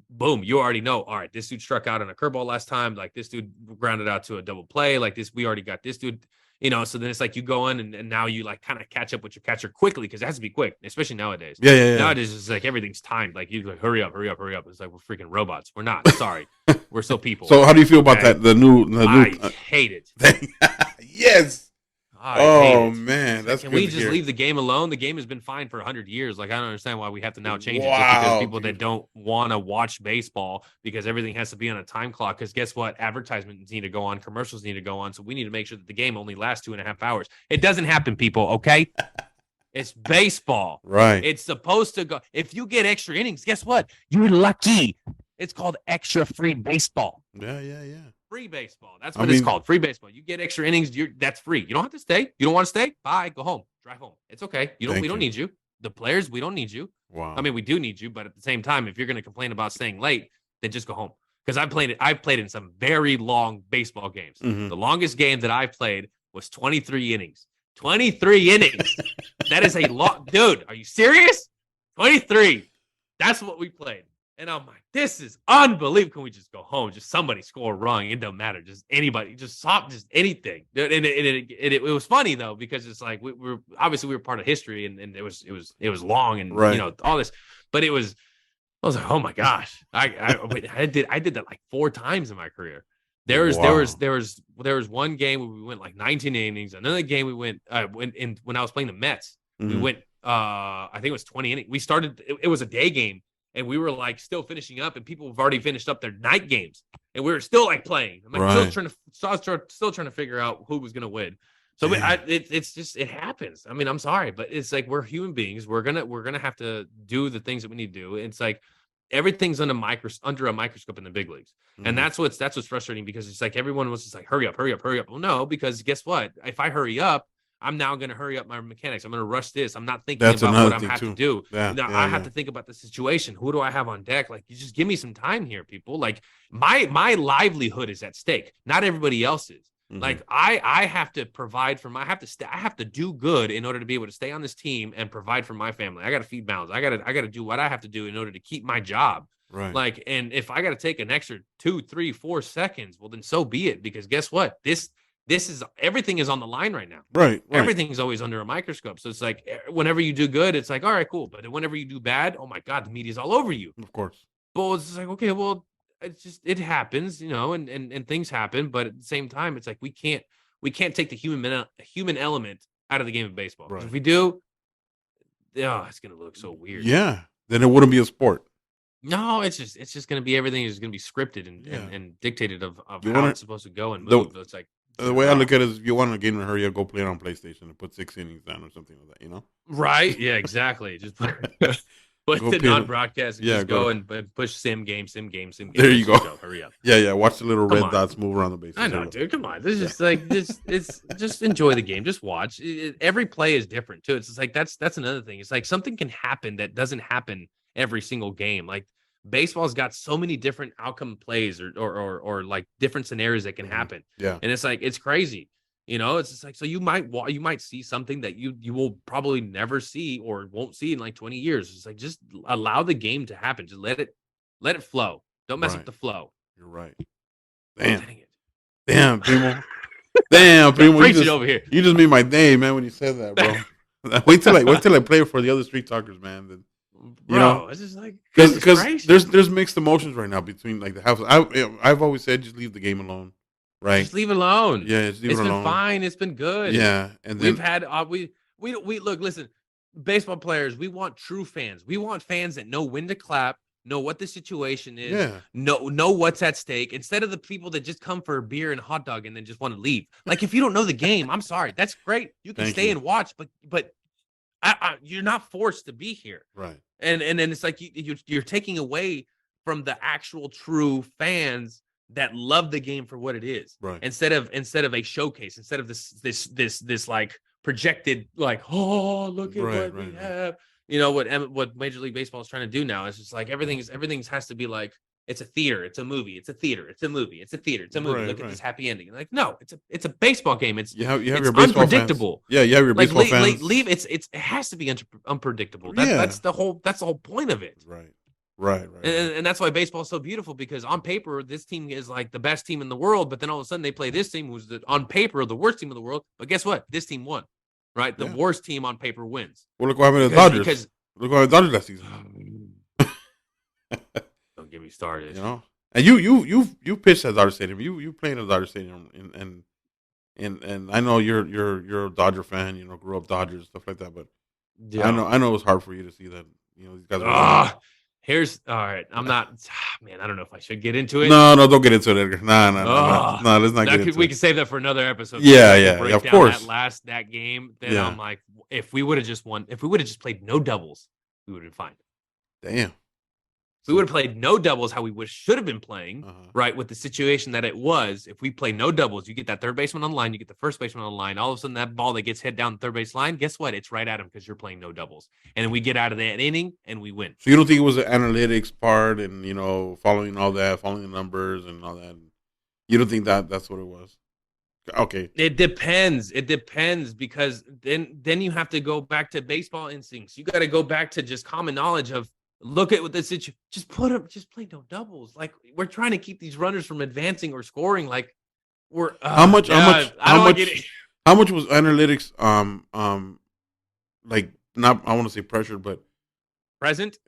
boom, you already know, all right, this dude struck out on a curveball last time. Like, this dude grounded out to a double play. Like this, we already got this dude, so then it's like you go in and now you like kind of catch up with your catcher quickly, because it has to be quick, especially nowadays. Yeah. Nowadays it's like everything's timed. Like you like, hurry up. It's like we're freaking robots. We're not. Sorry. We're still people. So how do you feel about that? The new I hate it. Yes. Oh man, that's can good we to just hear. leave the game alone? The game has been fine for 100 years. Like, I don't understand why we have to now change it just Wow, because people that don't want to watch baseball, because everything has to be on a time clock. Because guess what? Advertisements need to go on, commercials need to go on. So we need to make sure that the game only lasts 2.5 hours. It doesn't happen, people. Okay. It's baseball. Right. It's supposed to go. If you get extra innings, guess what? You're lucky. It's called extra free baseball. Yeah. Free baseball. That's what it's called. Free baseball. You get extra innings. That's free. You don't have to stay. You don't want to stay? Bye. Go home. Drive home. It's okay. We don't need you. The players, we don't need you. Wow. I mean, we do need you, but at the same time, if you're going to complain about staying late, then just go home. Because I've played in some very long baseball games. Mm-hmm. The longest game that I played was 23 innings. 23 innings. That is a lot. Dude, are you serious? 23. That's what we played. And I'm like, this is unbelievable. Can we just go home? Just somebody score wrong. It don't matter. Just anybody. Just stop. Just anything. And it was funny though, because it's like we were part of history, and it was long, and right. All this. But I was like, oh my gosh, I did that like 4 times in my career. There was one game where we went like 19 innings. Another game we went when I was playing the Mets. Mm-hmm. We went I think it was 20 innings. We started. It was a day game. And we were like still finishing up, and people have already finished up their night games, and we were still like playing. I'm like still trying to figure out who was going to win. So it's just, it happens. I mean, I'm sorry, but it's like, we're human beings. We're gonna have to do the things that we need to do. It's like everything's under a microscope in the big leagues, and that's what's frustrating, because it's like everyone was just like, hurry up. Well, no, because guess what? If I hurry up, I'm now going to hurry up my mechanics. I'm going to rush this. I'm not thinking about what I have to do. I have to think about the situation. Who do I have on deck? Like, you just give me some time here, people. Like, my livelihood is at stake. Not everybody else's. Mm-hmm. Like, I have to provide for I have to do good in order to be able to stay on this team and provide for my family. I got to feed mouths. I got to do what I have to do in order to keep my job. Right. Like, and if I got to take an extra 2, 3, 4 seconds, well, then so be it. Because guess what? This is everything is on the line right now. Right. Everything is always under a microscope. So it's like, whenever you do good, it's like, all right, cool. But whenever you do bad, oh my God, the media's all over you. Of course. But it's like, okay, well, it happens, and things happen. But at the same time, it's like, we can't take the human element out of the game of baseball. Right. If we do, it's going to look so weird. Yeah. Then it wouldn't be a sport. No, it's just going to be, everything is going to be scripted and dictated of how it's supposed to go and move. It's like, the way I look at it is, if you want a game to hurry up, go play it on PlayStation and put 6 innings down or something like that, Right? Yeah, exactly. Just put But Go the pay. non-broadcast, and Yeah, just go go to. and push sim game, sim game, sim game. There you Let's go. just go. Hurry up. Yeah, yeah. Watch the little Come red on. dots move around the bases. I There know, you go. dude. Come on. This is Yeah. just like this. It's just enjoy the game. Just watch. Every play is different too. It's just like that's another thing. It's like something can happen that doesn't happen every single game. Like baseball's got so many different outcome plays or like different scenarios that can happen. Yeah. And it's like it's crazy. It's just like so you might see something that you will probably never see or won't see in like 20 years. It's like just allow the game to happen. Just let it flow. Don't mess up Right. the flow. You're right. Damn. Dang it. Damn, Primo. Damn, Primo. Preaching over here. You just made my day, man, when you said that, bro. wait till I play for the other street talkers, man. Then, Bro, it's just like because there's mixed emotions right now between like the house. I've always said just leave the game alone, right? just leave it alone. Yeah, just leave it alone. It's been fine. It's been good. Yeah, and then we've had we look. Listen, baseball players. We want true fans. We want fans that know when to clap, know what the situation is, know what's at stake. Instead of the people that just come for a beer and a hot dog and then just want to leave. Like if you don't know the game, I'm sorry. That's great. You can stay and watch, but you're not forced to be here. Right. And then it's like you're taking away from the actual true fans that love the game for what it is. Right. Instead of a showcase, instead of this like projected like, oh, look at what we have. What Major League Baseball is trying to do now is just like everything's has to be like it's a theater, it's a movie, it's a theater, it's a movie, it's a theater, it's a movie. Look at this happy ending. Like, no, it's a baseball game. It's you have it's your baseball unpredictable. Fans. Yeah, you have your baseball fans. Leave it has to be unpredictable. That's the whole point of it. Right. And that's why baseball is so beautiful, because on paper this team is like the best team in the world, but then all of a sudden they play this team who's on paper the worst team in the world. But guess what? This team won. Right? The worst team on paper wins. Well, look what happened to the Dodgers. Look what happened to the Dodgers last season. Don't get me started. And you pitched at Dodger Stadium. You played at Dodger Stadium, and I know you're a Dodger fan. Grew up Dodgers, stuff like that. But I know it was hard for you to see that. These guys. Here's all right. I'm not, man. I don't know if I should get into it. No, don't get into it, Edgar. No. Let's not get into it. We can save that for another episode. Yeah, of course. That game. Then I'm like, if we would have just won, if we would have just played no doubles, we would have been fine. Damn. If we would have played no doubles, how we should have been playing, right, with the situation that it was. If we play no doubles, you get that third baseman on the line, you get the first baseman on the line. All of a sudden, that ball that gets hit down the third base line, guess what? It's right at him because you're playing no doubles. And then we get out of that inning and we win. So you don't think it was the analytics part and, following all that, following the numbers and all that? You don't think that's what it was? Okay. It depends. Because then you have to go back to baseball instincts. You got to go back to just common knowledge of, look at what the situation. Just play no doubles. Like, we're trying to keep these runners from advancing or scoring. Like, we're how much was analytics like, not, I want to say pressured, but present.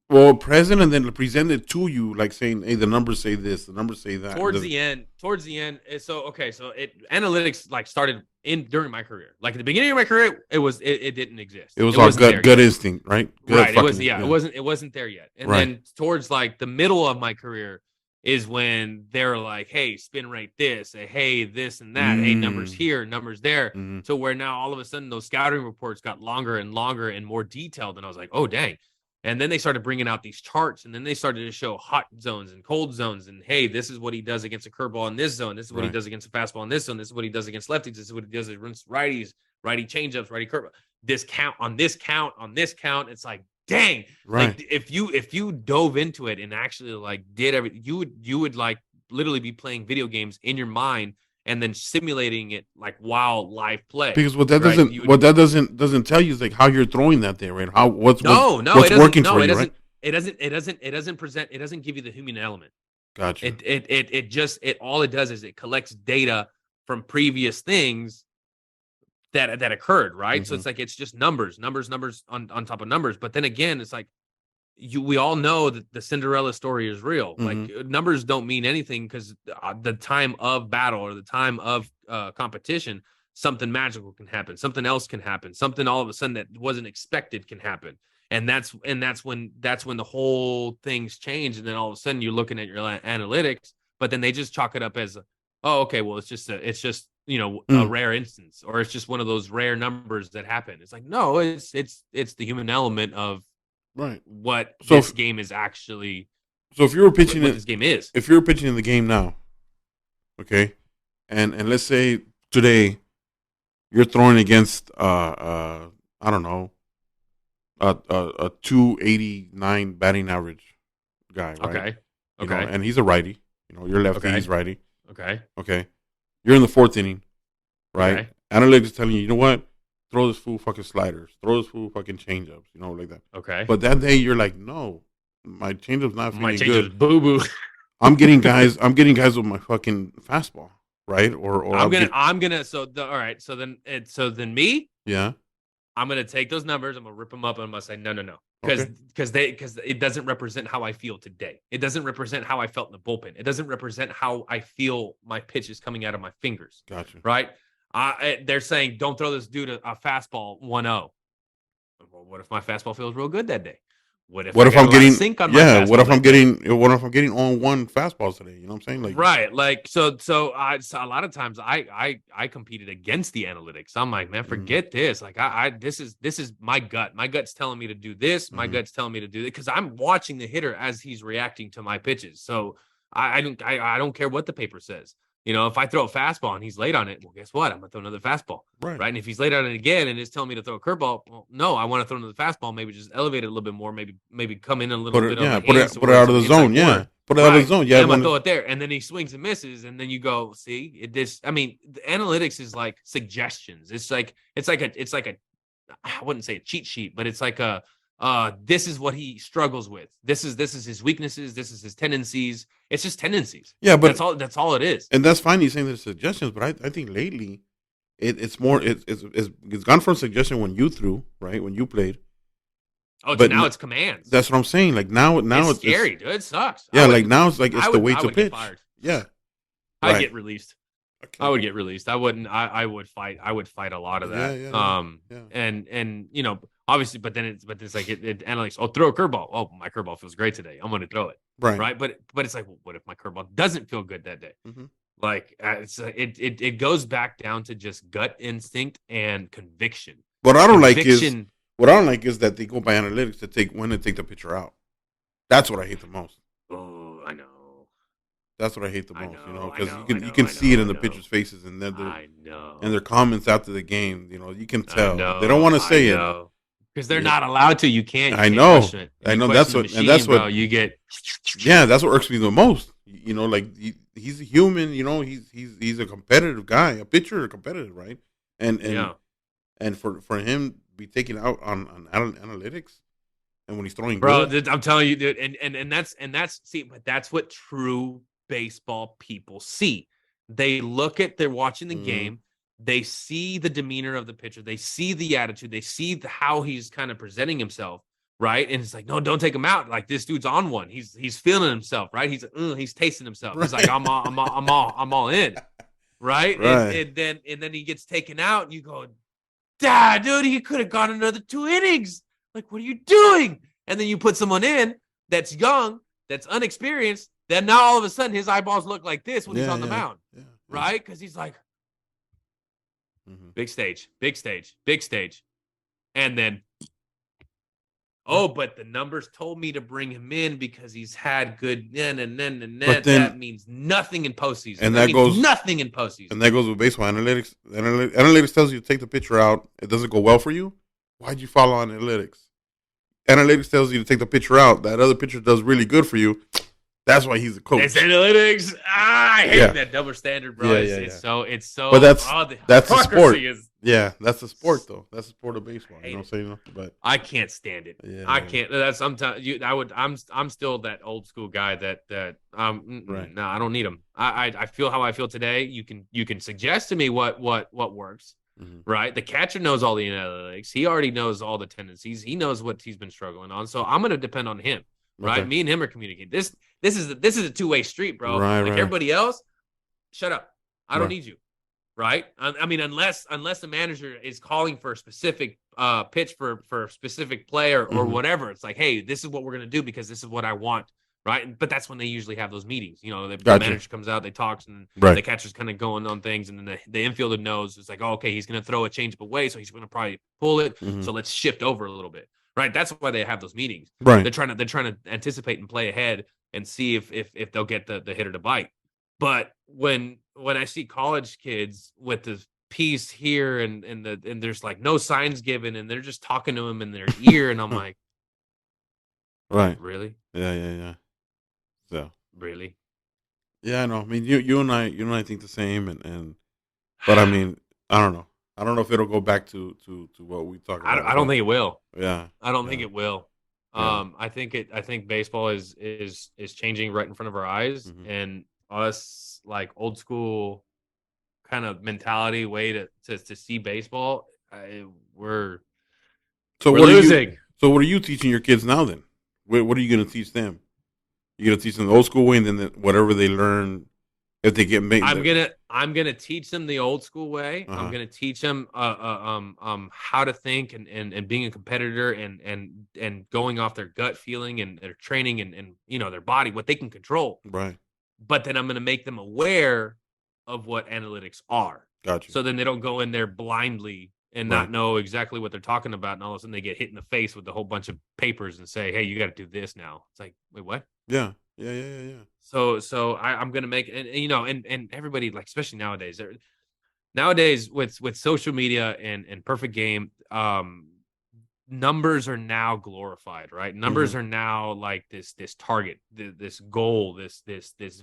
Well, present and then presented to you, like saying, "Hey, the numbers say this, the numbers say that." Towards the end. So analytics like started during my career. Like at the beginning of my career, it didn't exist. It was all gut instinct, right? Right. It wasn't there yet. And then towards like the middle of my career is when they're like, "Hey, spin rate this, hey, this and that, hey, numbers here, numbers there." So where now all of a sudden those scouting reports got longer and longer and more detailed, and I was like, "Oh, dang." And then they started bringing out these charts, and then they started to show hot zones and cold zones. And, hey, this is what he does against a curveball in this zone. This is what he does against a fastball in this zone. This is what he does against lefties. This is what he does against righties, righty changeups, righty curveball. This count on this count on this count. It's like, dang. Like if you dove into it and actually like did everything, you would like literally be playing video games in your mind and then simulating it like while live play. Because what that doesn't tell you is like how you're throwing that there, right? What's working for you, right? It doesn't give you the human element. Gotcha. It all it does is it collects data from previous things that occurred, right? So it's like it's just numbers on top of numbers. But then again, it's like we all know that the Cinderella story is real. Like numbers don't mean anything because the time of battle or the time of competition, something magical can happen. Something else can happen. Something all of a sudden that wasn't expected can happen. And that's when the whole thing's changed. And then all of a sudden you're looking at your analytics, but then they just chalk it up as, oh, okay, well, it's just a rare instance, or it's just one of those rare numbers that happen. It's like, no, it's the human element of Right. what So this game is actually. So if you were pitching what this game is. if you were pitching in the game now, okay, and let's say today you're throwing against I don't know a 289 batting average guy, right? Okay. You know, and he's a righty. You know, you're lefty, he's righty. Okay. Okay. You're in the fourth inning, right? Okay. Analytics is telling you know what? Throw this fool fucking sliders. Throw this fool fucking changeups. You know, like that. Okay. But that day you're like, no, my changeup's not feeling good. Boo boo. I'm getting guys with my fucking fastball, right? Or I'm gonna. So all right. So then me. Yeah. I'm gonna take those numbers. I'm gonna rip them up, and I'm gonna say no, Okay. because it doesn't represent how I feel today. It doesn't represent how I felt in the bullpen. It doesn't represent how I feel my pitch is coming out of my fingers. Gotcha. Right? They're saying don't throw this dude a fastball 1-0. Well, what if my fastball feels real good that day? What if I'm getting sink on my fastball? What if I'm getting on one fastballs today? You know what I'm saying? Like right, like so a lot of times I competed against the analytics. I'm like, man, forget this. Like this is my gut. My gut's telling me to do this. My gut's telling me to do it because I'm watching the hitter as he's reacting to my pitches. So I don't care what the paper says. You know, if I throw a fastball and he's late on it, well, guess what? I'm gonna throw another fastball, right? And if he's late on it again and it's telling me to throw a curveball, well, no, I want to throw another fastball. Maybe just elevate it a little bit more. Maybe come in a little bit. Put it out of the zone. Yeah, put it out of the zone. Yeah, I'm gonna throw it there, and then he swings and misses, and then you go, see, I mean, the analytics is like suggestions. It's like a I wouldn't say a cheat sheet, but it's like a this is what he struggles with. This is his weaknesses. This is his tendencies. It's just tendencies. Yeah, but that's all it is. And that's fine. You're saying there's suggestions, but I think lately it's more it's gone from suggestion when you threw, right, when you played. Oh, but now it's commands. That's what I'm saying. Like now it's scary, dude. It sucks. Yeah, like now it's like it's the way to pitch. Yeah, I'd get released. Okay. I would get released. I wouldn't. I would fight. I would fight a lot of that. Yeah. And you know, obviously, but it's like it analytics. Oh, throw a curveball. Oh, my curveball feels great today. I'm going to throw it. Right. But it's like, well, what if my curveball doesn't feel good that day? Like it goes back down to just gut instinct and conviction. What I don't like is that they go by analytics to take the pitcher out. That's what I hate the most. Oh, I know. That's what I hate the most, you know, because you can see it in the pitchers' faces and their comments after the game. You know, you can tell they don't want to say it because they're not allowed to. You can't. I know. That's what you get. Yeah, that's what irks me the most. You know, like he's a human. You know, he's a competitive guy, a pitcher, competitive, right? And for him to be taken out on analytics. And when he's throwing, good. I'm telling you, dude, and that's see, but that's what true baseball people see. They're watching the game, they see the demeanor of the pitcher, they see the attitude, they see how he's kind of presenting himself, right? And it's like, no, don't take him out. Like this dude's on one. He's feeling himself, right? He's tasting himself. Right. He's like, I'm all in, right? And then he gets taken out, and you go, Dad, dude, he could have gone another 2 innings. Like, what are you doing? And then you put someone in that's young, that's unexperienced. Then now all of a sudden his eyeballs look like this when he's on the mound, right? Because he's like, big stage. And then, but the numbers told me to bring him in because he's had good, that means nothing in postseason. And that goes nothing in postseason. And that goes with baseball analytics. Analytics tells you to take the pitcher out. It doesn't go well for you. Why'd you follow analytics? Analytics tells you to take the pitcher out. That other pitcher does really good for you. That's why he's a coach. It's analytics. I hate that double standard, bro. It's so. But that's the sport. That's the sport, though. That's the sport of baseball. You know what I'm saying? But I can't stand it. Yeah, I can't. That's sometimes I'm still that old school guy that no, I don't need him. I feel how I feel today. You can suggest to me what works. Right, the catcher knows all the analytics. He already knows all the tendencies. He knows what he's been struggling on. So I'm going to depend on him. Right, me and him are communicating. This is a two-way street, bro. Right. Everybody else, shut up. I don't need you. Right. I mean, unless the manager is calling for a specific pitch for a specific player or whatever. It's like, hey, this is what we're going to do because this is what I want. Right. But that's when they usually have those meetings. You know, the manager comes out, they talk, and the catcher's kind of going on things. And then the infielder knows it's like, oh, okay, he's going to throw a change away. So he's going to probably pull it. So let's shift over a little bit. right? That's why they have those meetings. Right. They're trying to anticipate and play ahead and see if they'll get the hitter to bite. But when I see college kids with the piece here and there's like no signs given and they're just talking to him in their ear, and I'm like, right, really? Yeah. So really? Yeah, I know. I mean, you and I think the same, but I mean, I don't know. I don't know if it'll go back to what we talked about. I don't think it will. Yeah, I don't think it will. Yeah. I think baseball is changing right in front of our eyes, and us like old school kind of mentality way to see baseball. We're losing. So what are you teaching your kids now then? What are you going to teach them? You're going to teach them the old school way, and then whatever they learn, if they get made. I'm gonna teach them the old school way. I'm gonna teach them how to think and being a competitor and going off their gut feeling and their training and their body, what they can control. Right. But then I'm gonna make them aware of what analytics are. Gotcha. So then they don't go in there blindly and not know exactly what they're talking about, and all of a sudden they get hit in the face with a whole bunch of papers and say, "Hey, you got to do this now." It's like, wait, what? Yeah. So I'm gonna make and everybody, like, especially nowadays with social media and perfect game, numbers are now glorified, right? Numbers are now like this target, this goal, this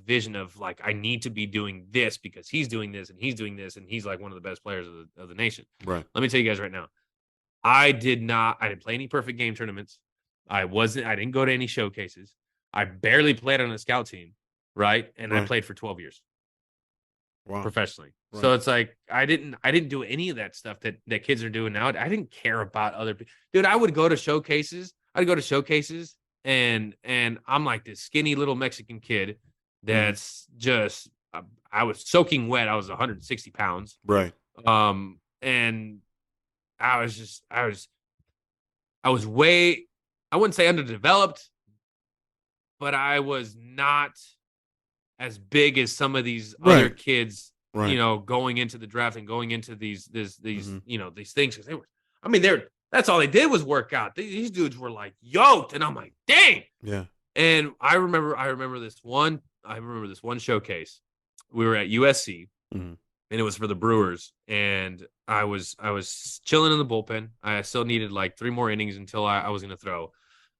vision of like, I need to be doing this because he's doing this and he's doing this and he's like one of the best players of the nation. Right. Let me tell you guys right now, I didn't play any perfect game tournaments. I didn't go to any showcases. I barely played on a scout team, right? And I played for 12 years. Wow. Professionally. Right. So it's like I didn't do any of that stuff that kids are doing now. I didn't care about other people. Dude, I would go to showcases. And I'm like this skinny little Mexican kid that's just I was soaking wet. I was 160 pounds. Right. And I was way, I wouldn't say underdeveloped, but I was not as big as some of these other kids, going into the draft and going into these these things. Cause that's all they did was work out. These dudes were like yoked, and I'm like, dang. Yeah. And I remember this one showcase. We were at USC, and it was for the Brewers, and I was chilling in the bullpen. I still needed like 3 more innings until I was going to throw.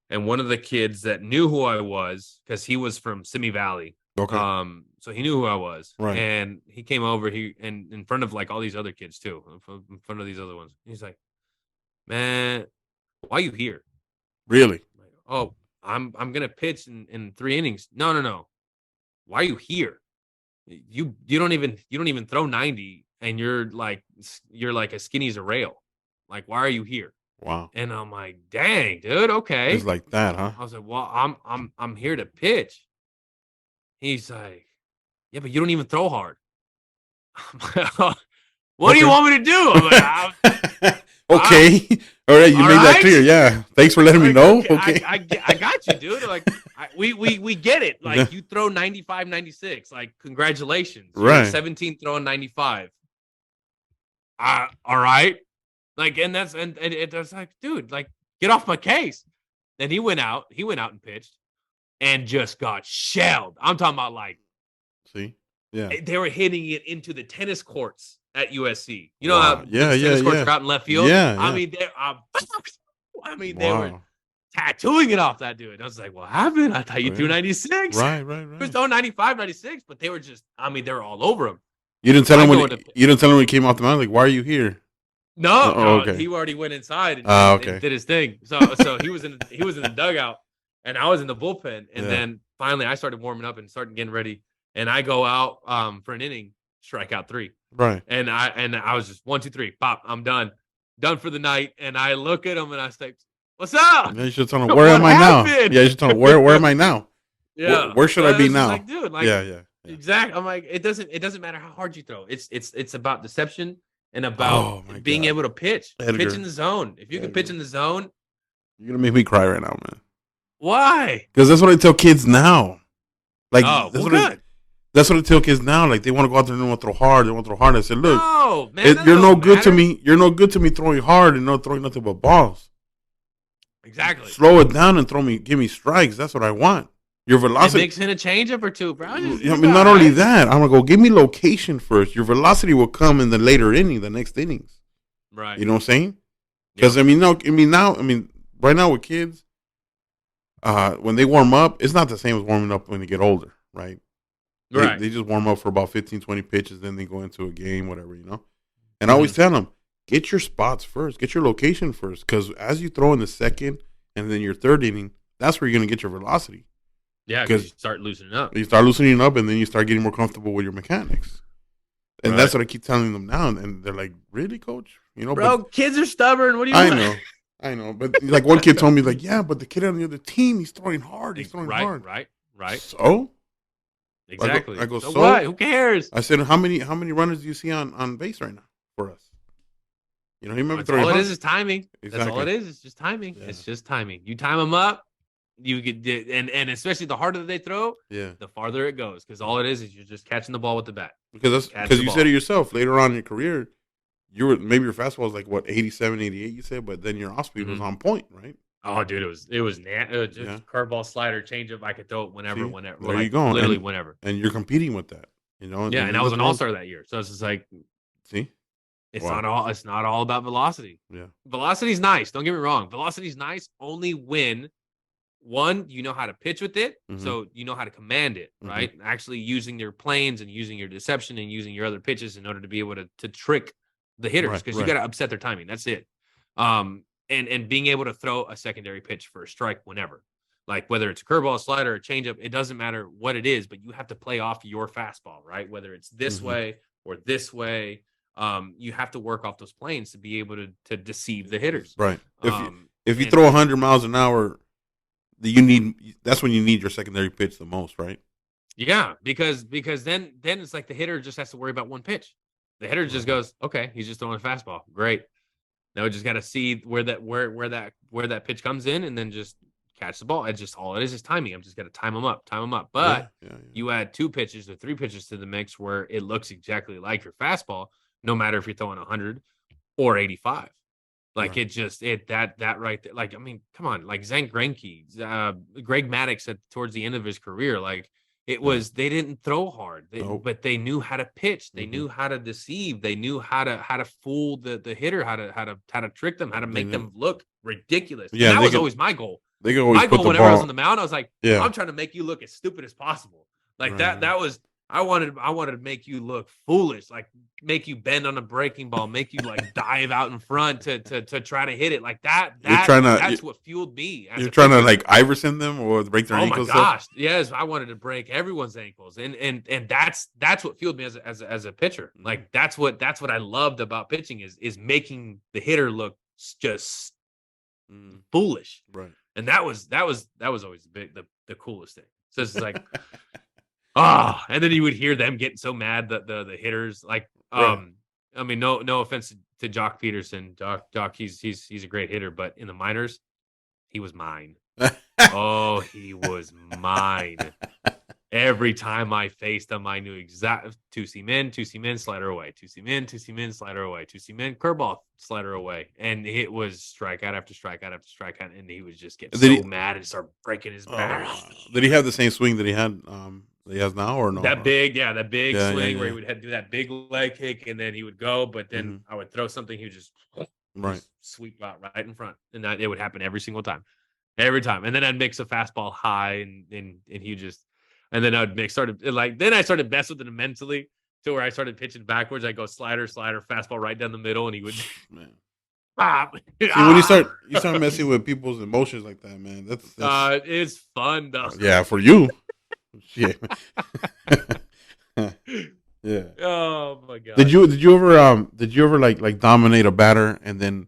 And one of the kids that knew who I was, because he was from Simi Valley. Okay. So he knew who I was. Right. And he came over, and in front of like all these other kids too, in front of these other ones. He's like, "Man, why are you here?" Really? Like, oh, I'm gonna pitch in 3 innings. No. Why are you here? You don't even throw 90, and you're like as skinny as a rail. Like, why are you here? Wow. And I'm like, dang, dude, okay. It's like that, huh? I was like, well, I'm here to pitch. He's like, yeah, but you don't even throw hard. What do you want me to do? I'm like, okay. All right, you made that clear. Yeah. Thanks for letting me know. Okay. I got you, dude. Like, we get it. Like, you throw 95, 96. Like, congratulations. You're 17 throwing 95. All right. Like, and it was like, dude, like, get off my case. And he went out and pitched and just got shelled. I'm talking about, like, see, yeah, they were hitting it into the tennis courts at USC. You know how tennis courts are out in left field? Yeah. I mean, they were tattooing it off that dude. I was like, what happened? I thought you threw 96. Right. He was throwing 95, 96, but they were just, they were all over him. You didn't tell him when he came off the mound, like, why are you here? No, okay. He already went inside and did his thing. So he was in the dugout, and I was in the bullpen. And then finally, I started warming up and started getting ready. And I go out for an inning, strike out 3. Right. And I was just 1, 2, 3, pop. I'm done for the night. And I look at him and I say, "What's up?" Yeah, you should tell him, where am I now? Yeah, you should tell him, where am I now? Yeah. Where should I be now? Like, dude, like, yeah. Exactly. I'm like, it doesn't matter how hard you throw. It's about deception. And about being able to pitch. Edgar. Pitch in the zone. If you can pitch in the zone. You're going to make me cry right now, man. Why? Because that's what I tell kids now. Like, that's what I tell kids now. Like, they want to go out there and they want to throw hard. They want to throw hard. I said, look, man, you're no good to me. You're no good to me throwing hard and not throwing nothing but balls. Exactly. Slow it down and give me strikes. That's what I want. Your velocity. Mix in a changeup or two, bro. I mean, not only that, I'm gonna go give me location first. Your velocity will come in the later inning, the next innings. Right. You know what I'm saying? Because I mean, right now with kids, when they warm up, it's not the same as warming up when they get older, right? They just warm up for about 15, 20 pitches, then they go into a game, whatever, you know. And I always tell them, get your spots first, get your location first, because as you throw in the second and then your third inning, that's where you're gonna get your velocity. Yeah, because you start loosening up. You start loosening up, and then you start getting more comfortable with your mechanics. And that's what I keep telling them now. And they're like, really, coach? You know, bro, kids are stubborn. What do you want? I know. But like one kid told me, like, yeah, but the kid on the other team, he's throwing hard. He's throwing hard. Right. So? Exactly. I go, so what? Who cares? I said, how many runners do you see on base right now for us? You know, he remember throwing hard. All it is timing. Exactly. That's all it is. It's just timing. Yeah. It's just timing. You time them up. You get and especially the harder they throw, the farther it goes. Because all it is you're just catching the ball with the bat. Because you said it yourself later on in your career, maybe your fastball was like what 87, 88. You said, but then your off speed was on point, right? Oh, dude, it was just curveball, slider, changeup. I could throw it whenever. There you go, literally whenever. And you're competing with that, you know. And I was an all-star that year, so it's just like, see, it's not all about velocity. Yeah, velocity's nice. Don't get me wrong, velocity's nice only when. One, you know how to pitch with it, so you know how to command it, right? Actually using your planes and using your deception and using your other pitches in order to be able to trick the hitters, because you got to upset their timing. That's it. And being able to throw a secondary pitch for a strike whenever, like whether it's a curveball, slider, or changeup, it doesn't matter what it is, but you have to play off your fastball, right? Whether it's this way or this way, you have to work off those planes to be able to deceive the hitters, right? If you throw 100 miles an hour. That's when you need your secondary pitch the most, right? Yeah, because then it's like the hitter just has to worry about one pitch. The hitter just goes, okay, he's just throwing a fastball. Great. Now we just got to see where that pitch comes in, and then just catch the ball. It's just all it is timing. I'm just got to time them up. But you add 2 pitches or 3 pitches to the mix where it looks exactly like your fastball, no matter if you're throwing 100 or 85. Like that right there. Like, I mean, come on, like Zach Greinke, Greg Maddux towards the end of his career, like it was, they didn't throw hard, but they knew how to pitch. They knew how to deceive. They knew how to fool the hitter, how to trick them, how to make them look ridiculous. Yeah, and that was always my goal. They could always my goal whenever I was on the mound, I was like, I'm trying to make you look as stupid as possible. Like that was. I wanted to make you look foolish, like make you bend on a breaking ball, make you like dive out in front to try to hit it like that. That's what fueled me. You're trying to like Iverson them or break their ankles. Oh my gosh, yes, I wanted to break everyone's ankles, and that's what fueled me as a pitcher. Like that's what I loved about pitching is making the hitter look just foolish, right? And that was always the coolest thing. So it's like. And then you would hear them getting so mad that the hitters, like, I mean, no offense to Jock Peterson. Jock, he's a great hitter, but in the minors, he was mine. He was mine. Every time I faced him, I knew exactly 2-seam in, slider away, 2-seam in, slider away, 2-seam in, curveball, slider away, and it was strikeout after strikeout after strikeout, and he would just get mad and start breaking his back. Did he have the same swing that he had? That he has now or no? That big swing where he would do that big leg kick and then he would go, but then I would throw something, he would just sweep out right in front, and that it would happen every single time, and then I'd mix a fastball high and he just, and then I'd then I started messing with it mentally to where I started pitching backwards. I go slider, fastball right down the middle, and he would. Man. See, when you start messing with people's emotions like that, man, that's it's fun though. Yeah, for you. Shit. Yeah. Oh my god. Did you ever like dominate a batter and then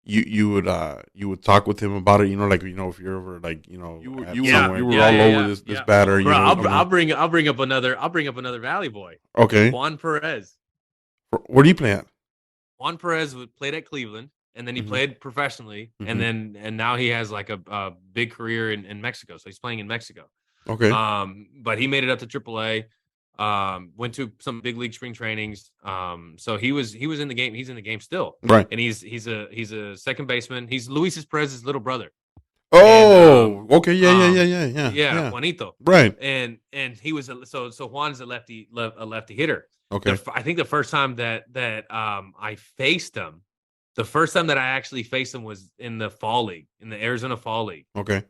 you would talk with him about it, you know, like, you know, if you're ever like, you know, you were all over this batter. Bro, I'll bring up another Valley boy. Okay. Juan Perez. Where do you play at? Juan Perez played at Cleveland, and then he played professionally, and now he has like a big career in Mexico. So he's playing in Mexico. Okay. But he made it up to AAA. Went to some big league spring trainings. So he was in the game. He's in the game still, Right. and he's a second baseman. He's Luis Perez's little brher. And Oh, okay. Yeah. Juanito. Right. And he was so Juan's a lefty hitter. Okay. I think the first time that I faced him, the first time that I actually faced him was in the fall league, in the Arizona Fall League. Okay.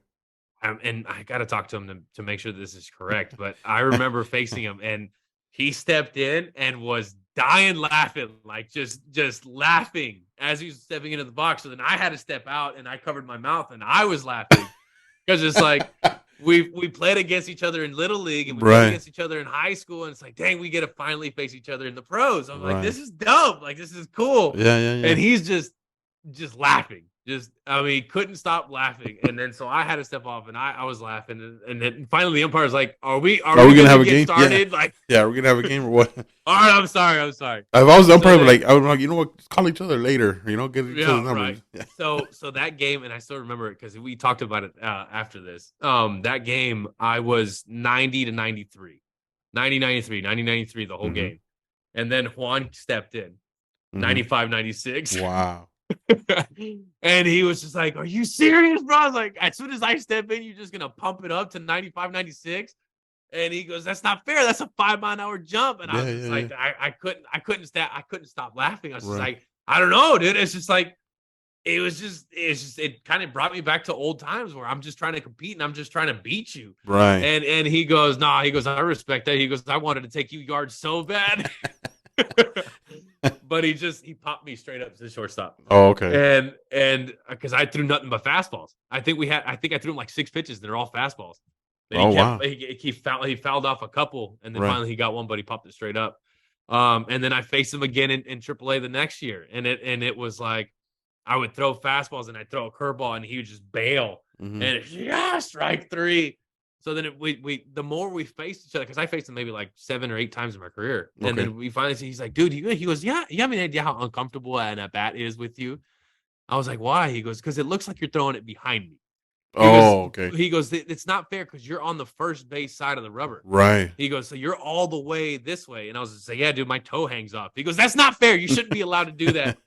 And I got to talk to him to make sure this is correct. But I remember facing him, and he stepped in and was dying laughing, like just laughing as he was stepping into the box. So then I had to step out, and I covered my mouth, and I was laughing because it's like we played against each other in Little League, and we played against each other in high school, and it's like, dang, we get to finally face each other in the pros. I'm like, this is dope. Like, this is cool. Yeah. And he's just laughing. Couldn't stop laughing. And then so I had to step off, and I was laughing. And then finally the umpire was like, Are we gonna have a game started? Yeah. Yeah, are we gonna have a game or what? All right, I'm sorry. If I was the umpire, I would like, you know what, just call each other later, get each other's numbers. Right. Yeah. So that game, and I still remember it because we talked about it after this. That game, I was 90 to 93. 90-93 the whole game. And then Juan stepped in. 95-96. Wow. And he was just like, are you serious, bro? I was like, as soon as I step in, you're just gonna pump it up to 95-96. And he goes, that's not fair. That's a 5-mile-an-hour jump. And I was just like, I couldn't stop laughing. I was just like, I don't know, dude. It's just like, it kind of brought me back to old times where I'm just trying to compete and I'm just trying to beat you. Right. And he goes, nah, I respect that. He goes, I wanted to take you yards so bad. But he popped me straight up to the shortstop. Oh, okay. And because I threw nothing but fastballs. I think I threw him like 6 pitches. They're all fastballs. Wow. He fouled off a couple, and then finally he got one, but he popped it straight up. And then I faced him again in AAA the next year, and it was like I would throw fastballs and I'd throw a curveball, and he would just bail, and it's strike 3. So then the more we faced each other, because I faced him maybe like 7 or 8 times in my career. And then we finally see, he's like, dude, he goes, yeah, you have any idea how uncomfortable an at bat is with you? I was like, why? He goes, because it looks like you're throwing it behind me. Okay. He goes, it's not fair because you're on the first base side of the rubber. Right. He goes, so you're all the way this way. And I was just like, yeah, dude, my toe hangs off. He goes, that's not fair. You shouldn't be allowed to do that.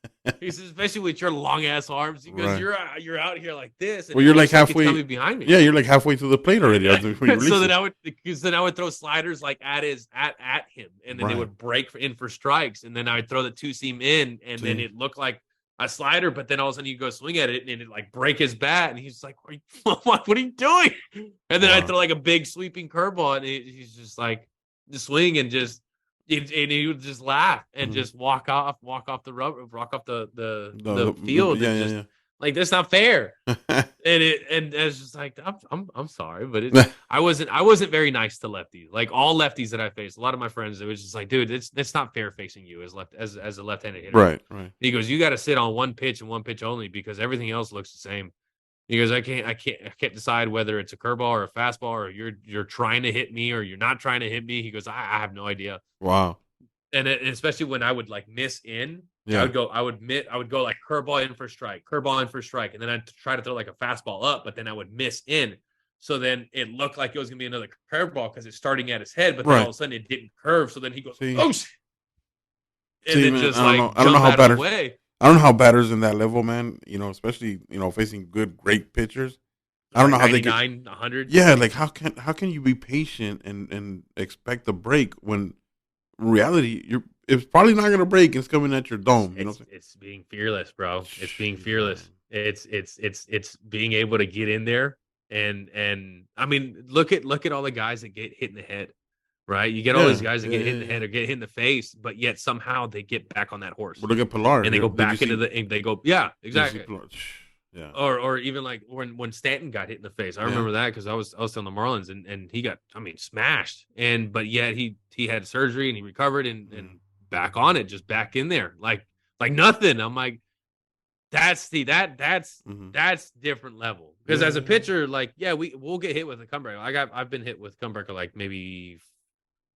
He says, especially with your long ass arms. He goes, you're out here like this. And you're like halfway coming behind me. Yeah, you're like halfway to the plate already. So then I would throw sliders like at him, and then they would break in for strikes, and then I would throw the 2-seam in, and then it looked like a slider, but then all of a sudden you go swing at it and it like break his bat, and he's like, what are you doing? And then I throw like a big sweeping curveball, and he's just like, just swing and just, and he would just laugh and just walk off the rubber, walk off the field. Like, that's not fair. and it's just like, I'm sorry, but I wasn't very nice to lefties. Like all lefties that I faced, a lot of my friends, it was just like, dude, it's not fair facing you as a left-handed hitter. Right. He goes, you got to sit on one pitch and one pitch only because everything else looks the same. He goes, I can't decide whether it's a curveball or a fastball, or you're trying to hit me or you're not trying to hit me. He goes, I have no idea. Wow. And especially when I would like miss in. Yeah. I would go like curveball in for strike, and then I'd try to throw like a fastball up, but then I would miss in. So then it looked like it was gonna be another curveball because it's starting at his head, but then all of a sudden it didn't curve. So then he goes, oh shit. And then just like jump out of the way. I don't know how batters in that level, man, especially, facing great pitchers. I don't know how they get 100. Yeah, like how can you be patient and expect a break when in reality it's probably not gonna break. It's coming at your dome. It's being fearless, bro. It's being fearless. It's being able to get in there and I mean, look at all the guys that get hit in the head, right? You get all these guys that get hit in the head or get hit in the face, but yet somehow they get back on that horse. Well, look at Pilar, and they go back into they go, yeah, exactly. Yeah. Or even like when Stanton got hit in the face. I remember that because I was on the Marlins and he got, smashed. But yet he had surgery and he recovered and back on it, just back in there. Like nothing. I'm like, that's different level. Because as a pitcher, like, yeah, we'll get hit with a comebacker. I've been hit with comebacker like maybe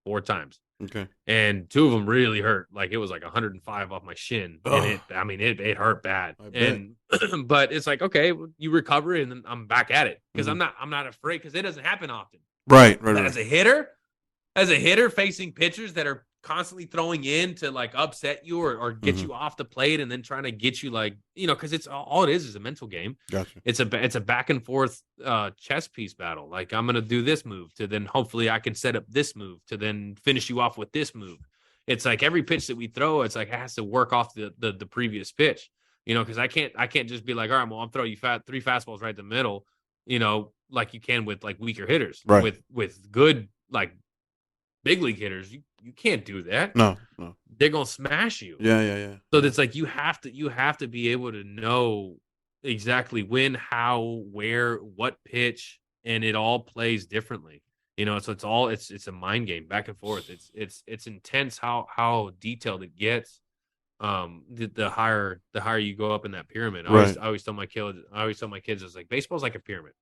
4 times. Okay. And 2 of them really hurt. Like it was like 105 off my shin. Ugh. And it hurt bad. But it's like, okay, you recover and then I'm back at it. Because I'm not afraid because it doesn't happen often. Right. As a hitter, as a hitter facing pitchers that are constantly throwing in to like upset you or get Mm-hmm. you off the plate and then trying to get you like, because it's all it is a mental game. Gotcha. It's a back and forth chess piece battle. Like I'm gonna do this move to then hopefully I can set up this move to then finish you off with this move. It's like every pitch that we throw, it's like it has to work off the previous pitch. Because I can't just be like, all right, well, I'm throwing you three fastballs right in the middle, like you can with like weaker hitters. Right. With good like big league hitters, you can't do that. No. They're gonna smash you. Yeah. So it's like you have to be able to know exactly when, how, where, what pitch, and it all plays differently. So it's a mind game back and forth. It's intense how detailed it gets. The higher you go up in that pyramid. Right. I always tell my kids, it's like baseball's like a pyramid.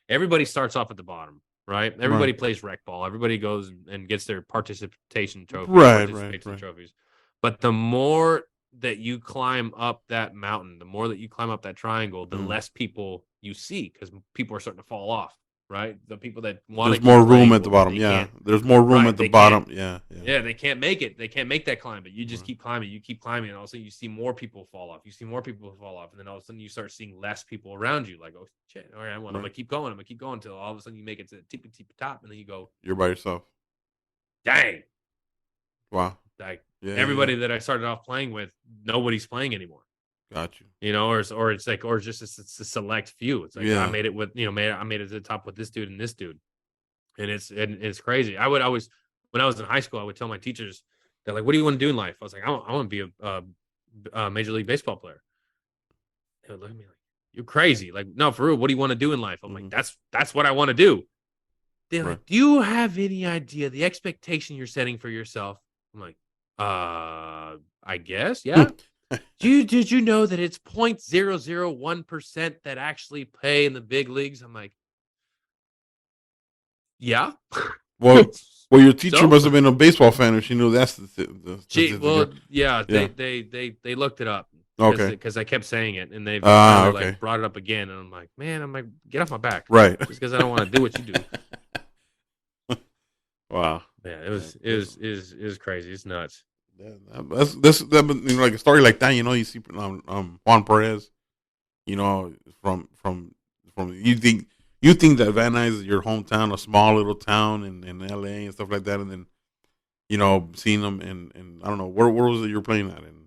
Everybody starts off at the bottom, right? Everybody plays rec ball. Everybody goes and gets their participation trophies. Right. Trophies. But the more that you climb up that mountain, the more that you climb up that triangle, the less people you see because people are starting to fall off, right? The people that want there's more room at the bottom. Yeah, there's more room at the bottom. Yeah. They can't make it. They can't make that climb, but you just keep climbing. You keep climbing, and all of a sudden you see more people fall off. You see more people fall off, and then all of a sudden you start seeing less people around you. Like, oh shit! All right, I'm gonna keep going. I'm gonna keep going until all of a sudden you make it to the tippy top, and then you go, you're by yourself. Dang! Wow! Like everybody that I started off playing with, nobody's playing anymore. Got you. Or it's like, or just it's a select few. It's like I made it with, I made it to the top with this dude and this dude, and it's crazy. When I was in high school, I would tell my teachers, they're like, "What do you want to do in life?" I was like, "I want to be a Major League Baseball player." They would look at me like, "You're crazy!" Like, no, for real. What do you want to do in life? I'm like, "That's what I want to do." They're like, "Do you have any idea the expectation you're setting for yourself?" I'm like, I guess, yeah. Did you know that it's 0.001% that actually play in the big leagues? I'm like, yeah. Well, your teacher must have been a baseball fan if she knew that's They looked it up. Okay. Because I kept saying it, and they like brought it up again, and I'm like, get off my back, right? Just because I don't want to do what you do. Wow. Yeah, it was crazy. It's nuts. Yeah, that's like a story like that. You see Juan Perez. From you think that Van Nuys is your hometown, a small little town in L.A. and stuff like that, and then seeing them and I don't know where was it you were playing at in.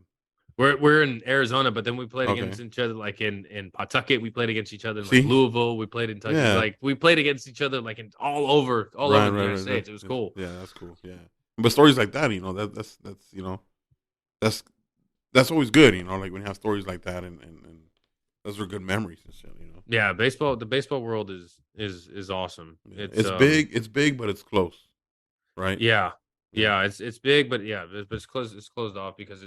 We're in Arizona, but then we played against each other like in Pawtucket. We played against each other in like Louisville. We played in Kentucky. Yeah. Like we played against each other like in all over the United States. It was cool. Yeah, that's cool. Yeah, but stories like that, that's always good. Like when you have stories like that and those are good memories and shit. Yeah, the baseball world is awesome. Yeah. It's big, but it's close, right? Yeah. It's big, but it's closed. It's closed off because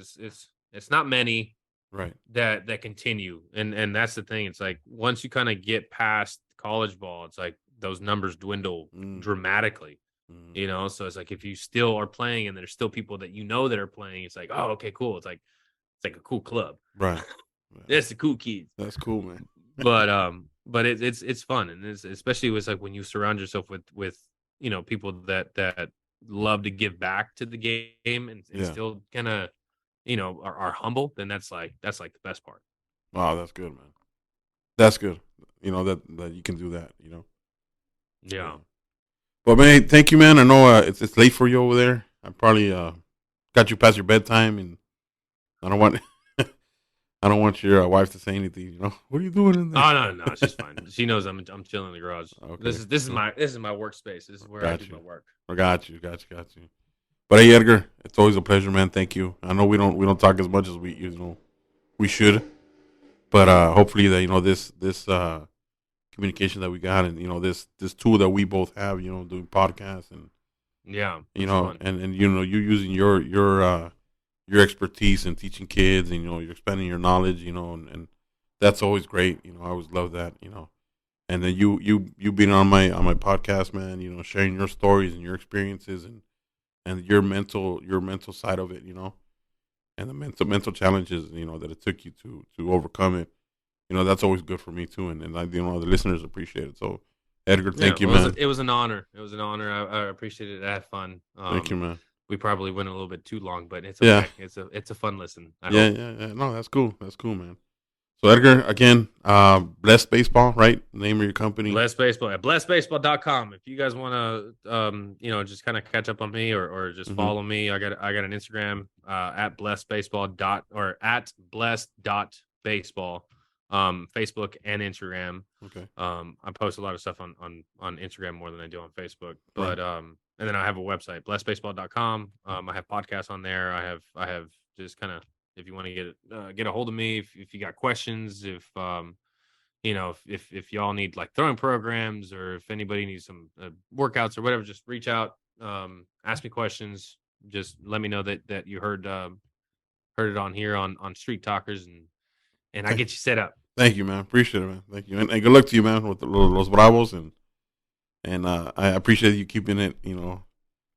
it's not many right that continue, and that's the thing. It's like once you kind of get past college ball, it's like those numbers dwindle dramatically. So it's like if you still are playing and there's still people that that are playing, it's like, oh, okay, cool. It's like a cool club, right? That's the cool kids. That's cool, man. but it's fun, and especially with like when you surround yourself with people that love to give back to the game and still kind of are humble, then that's like the best part. Wow, that's good, man. That's good. That you can do that. Yeah. But man, thank you, man. I know it's late for you over there. I probably got you past your bedtime, and I don't want I don't want your wife to say anything. What are you doing in there? Oh no, she's fine. She knows I'm chilling in the garage. Okay. This is my workspace. This is where I do my work. I got you. But hey, Edgar, it's always a pleasure, man. Thank you. I know we don't talk as much as we should, but hopefully that this communication that we got and this tool that we both have, doing podcasts and and you using your expertise in teaching kids and you're expanding your knowledge, and that's always great. I always love that, and then you being on my podcast, man, sharing your stories and your experiences and your mental side of it, and the mental challenges, that it took you to overcome it. That's always good for me too, and I the listeners appreciate it. So Edgar, thank you, man. It was an honor. It was an honor. I appreciate it. I had fun. Thank you, man. We probably went a little bit too long, but it's Yeah. okay. It's a fun listen. Yeah. No, that's cool. That's cool, man. So Edgar, again, Blessed Baseball, right? Name of your company. Blessed Baseball at blessedbaseball.com. If you guys want to, just kind of catch up on me or just follow me, I got an Instagram at blessedbaseball or at blessed.baseball, Facebook and Instagram. Okay. I post a lot of stuff on Instagram more than I do on Facebook, but and then I have a website, blessedbaseball.com. I have podcasts on there. I have just kind of, if you want to get a hold of me, if you got questions, if y'all need like throwing programs, or if anybody needs some workouts or whatever, just reach out, ask me questions. Just let me know that you heard it on here on Street Talkers, and I get you set up. Thank you, man. Appreciate it, man. Thank you, and good luck to you, man, with Los Bravos, and I appreciate you keeping it,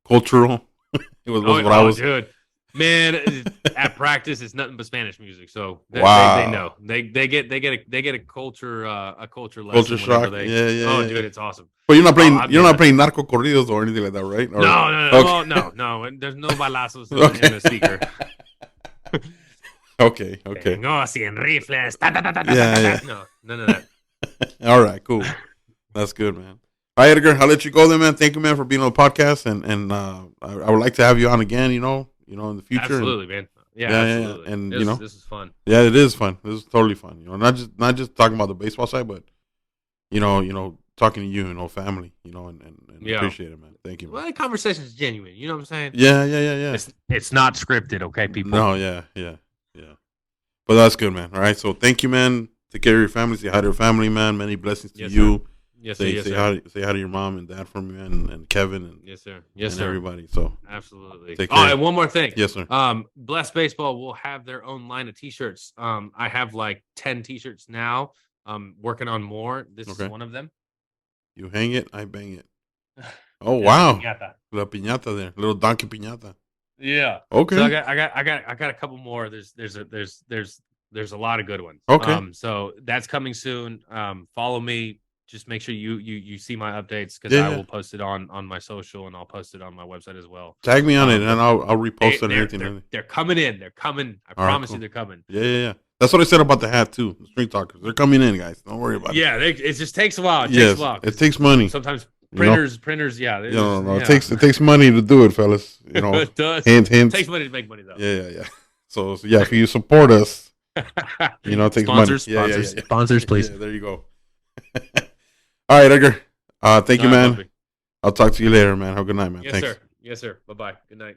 cultural with Los Bravos. Dude. Man, at practice it's nothing but Spanish music, so they know they get a culture lesson. Culture shock. Yeah. Dude, it's awesome. But you're not playing narco corridos or anything like that, right? Or, no. No. There's no balazos in the speaker. Okay. No, sin rifles. Yeah. No, none of that. All right, cool. That's good, man. All right, Edgar, I'll let you go then, man. Thank you, man, for being on the podcast, and I would like to have you on again, in the future. Absolutely, man. Yeah, absolutely. Yeah. And this is fun. Yeah, it is fun. This is totally fun. Not just talking about the baseball side, but talking to you, family, and appreciate it, man. Thank you, man. Well, the conversation is genuine. You know what I'm saying? Yeah. It's not scripted, okay, people. No, yeah. But that's good, man. All right, so thank you, man. Take care of your family. Say hi to your family, man. Many blessings to you. Sir. Yes, say sir. Say hi to your mom and dad for me, man, and Kevin, and yes, sir. Everybody. So absolutely. Take care. And one more thing. Yes, sir. Blessed Baseball will have their own line of T-shirts. I have like 10 T-shirts now. I'm working on more. This is one of them. You hang it, I bang it. Oh wow, piñata. La piñata there, little donkey piñata. Yeah. Okay. So I got a couple more. There's a lot of good ones. Okay. So that's coming soon. Follow me. Just make sure you see my updates, because I will post it on my social, and I'll post it on my website as well. Tag me on it, and I'll repost it and everything. They're coming in. They're coming. I promise you, they're coming. Yeah. That's what I said about the hat too. The Street Talkers, they're coming in, guys. Don't worry about it. Yeah, it just takes a while. It takes money. Sometimes printers. Yeah. No. It takes money to do it, fellas. It does. Hint. It takes money to make money, though. Yeah. So if you support us, it takes money. Sponsors, please. Yeah, there you go. All right, Edgar. Thank you, man. Puppy. I'll talk to you later, man. Have a good night, man. Thanks. Yes, sir. Bye-bye. Good night.